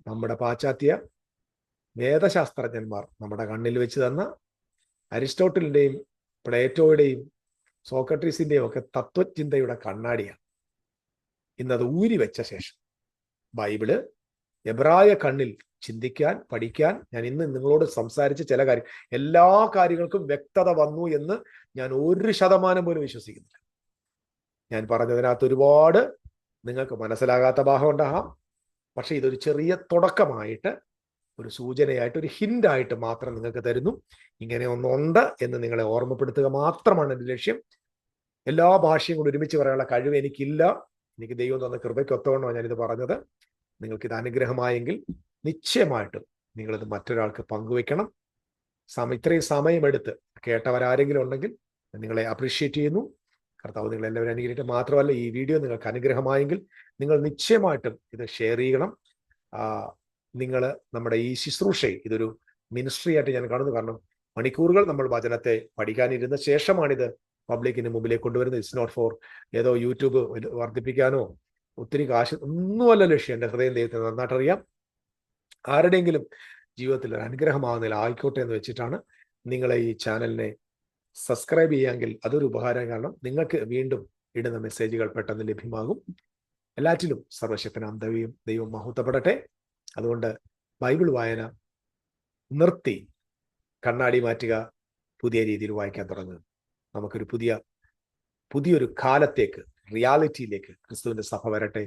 നമ്മുടെ പാശ്ചാത്യ വേദശാസ്ത്രജ്ഞന്മാർ നമ്മുടെ കണ്ണിൽ വെച്ച് തന്ന അരിസ്റ്റോട്ടലിന്റെയും പ്ലേറ്റോയുടെയും സോക്രട്ടീസിന്റെയും ഒക്കെ തത്വചിന്തയുടെ കണ്ണാടിയാണ്. ഇന്നത് ഊരി വെച്ച ശേഷം ബൈബിള് എബ്രായ കണ്ണിൽ ചിന്തിക്കാൻ, പഠിക്കാൻ, ഞാൻ ഇന്ന് നിങ്ങളോട് സംസാരിച്ച ചില കാര്യം, എല്ലാ കാര്യങ്ങൾക്കും വ്യക്തത വന്നു എന്ന് ഞാൻ 1% പോലും വിശ്വസിക്കുന്നില്ല. ഞാൻ പറഞ്ഞതിനകത്ത് ഒരുപാട് നിങ്ങൾക്ക് മനസ്സിലാകാത്ത ഭാഗം ഉണ്ടാകാം, പക്ഷെ ഇതൊരു ചെറിയ തുടക്കമായിട്ട്, ഒരു സൂചനയായിട്ട്, ഒരു ഹിൻ്റായിട്ട് മാത്രം നിങ്ങൾക്ക് തരുന്നു. ഇങ്ങനെ ഒന്നുണ്ട് എന്ന് നിങ്ങളെ ഓർമ്മപ്പെടുത്തുക മാത്രമാണ് എൻ്റെ ലക്ഷ്യം. എല്ലാ ഭാഷയും കൂടി ഒരുമിച്ച് പറയാനുള്ള കഴിവ് എനിക്കില്ല. എനിക്ക് ദൈവം തന്ന കൃപയ്ക്കൊത്തവണ്ണമാണ് ഞാനിത് പറഞ്ഞത്. നിങ്ങൾക്കിത് അനുഗ്രഹമായെങ്കിൽ നിശ്ചയമായിട്ടും നിങ്ങളിത് മറ്റൊരാൾക്ക് പങ്കുവെക്കണം. ഇത്രയും സമയമെടുത്ത് കേട്ടവരാരെങ്കിലും ഉണ്ടെങ്കിൽ നിങ്ങളെ അപ്രീഷിയേറ്റ് ചെയ്യുന്നു. കർത്താവ് നിങ്ങൾ എല്ലാവരും അനുഗ്രഹിക്കട്ടെ. മാത്രമല്ല, ഈ വീഡിയോ നിങ്ങൾക്ക് അനുഗ്രഹമായെങ്കിൽ നിങ്ങൾ നിശ്ചയമായിട്ടും ഇത് ഷെയർ ചെയ്യണം. നിങ്ങൾ നമ്മുടെ ഈ ശുശ്രൂഷയെ ഇതൊരു മിനിസ്ട്രി ആയിട്ട് ഞാൻ കാണുന്നു. കാരണം മണിക്കൂറുകൾ നമ്മൾ വചനത്തെ പഠിക്കാനിരുന്ന ശേഷമാണിത് പബ്ലിക്കിന് മുമ്പിലേക്ക് കൊണ്ടുവരുന്നത്. ഇറ്റ്സ് നോട്ട് ഫോർ ഏതോ യൂട്യൂബ് വർദ്ധിപ്പിക്കാനോ ഒത്തിരി കാശ് ഒന്നുമല്ല ലക്ഷ്യം. എൻ്റെ ഹൃദയം ദൈവത്തിന് നന്നായിട്ടറിയാം. ആരുടെയെങ്കിലും ജീവിതത്തിൽ ഒരു അനുഗ്രഹമാകുന്നതിൽ ആയിക്കോട്ടെ എന്ന് വെച്ചിട്ടാണ് നിങ്ങളെ ഈ ചാനലിനെ സബ്സ്ക്രൈബ് ചെയ്യാമെങ്കിൽ അതൊരു ഉപകാരം. കാരണം നിങ്ങൾക്ക് വീണ്ടും ഇടുന്ന മെസ്സേജുകൾ പെട്ടെന്ന് ലഭ്യമാകും. എല്ലാറ്റിലും സർവശക്തനാം ദൈവം മഹത്വപ്പെടട്ടെ. അതുകൊണ്ട് ബൈബിൾ വായന നിർത്തി കണ്ണാടി മാറ്റുക, പുതിയ രീതിയിൽ വായിക്കാൻ തുടങ്ങുക. നമുക്കൊരു പുതിയൊരു കാലത്തേക്ക്, റിയാലിറ്റിയിലേക്ക് ക്രിസ്തുവിന്റെ സഭ വരട്ടെ.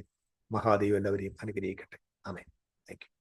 മഹാദൈവം എല്ലാവരെയും അനുഗ്രഹിക്കട്ടെ. ആമേൻ. Thank U.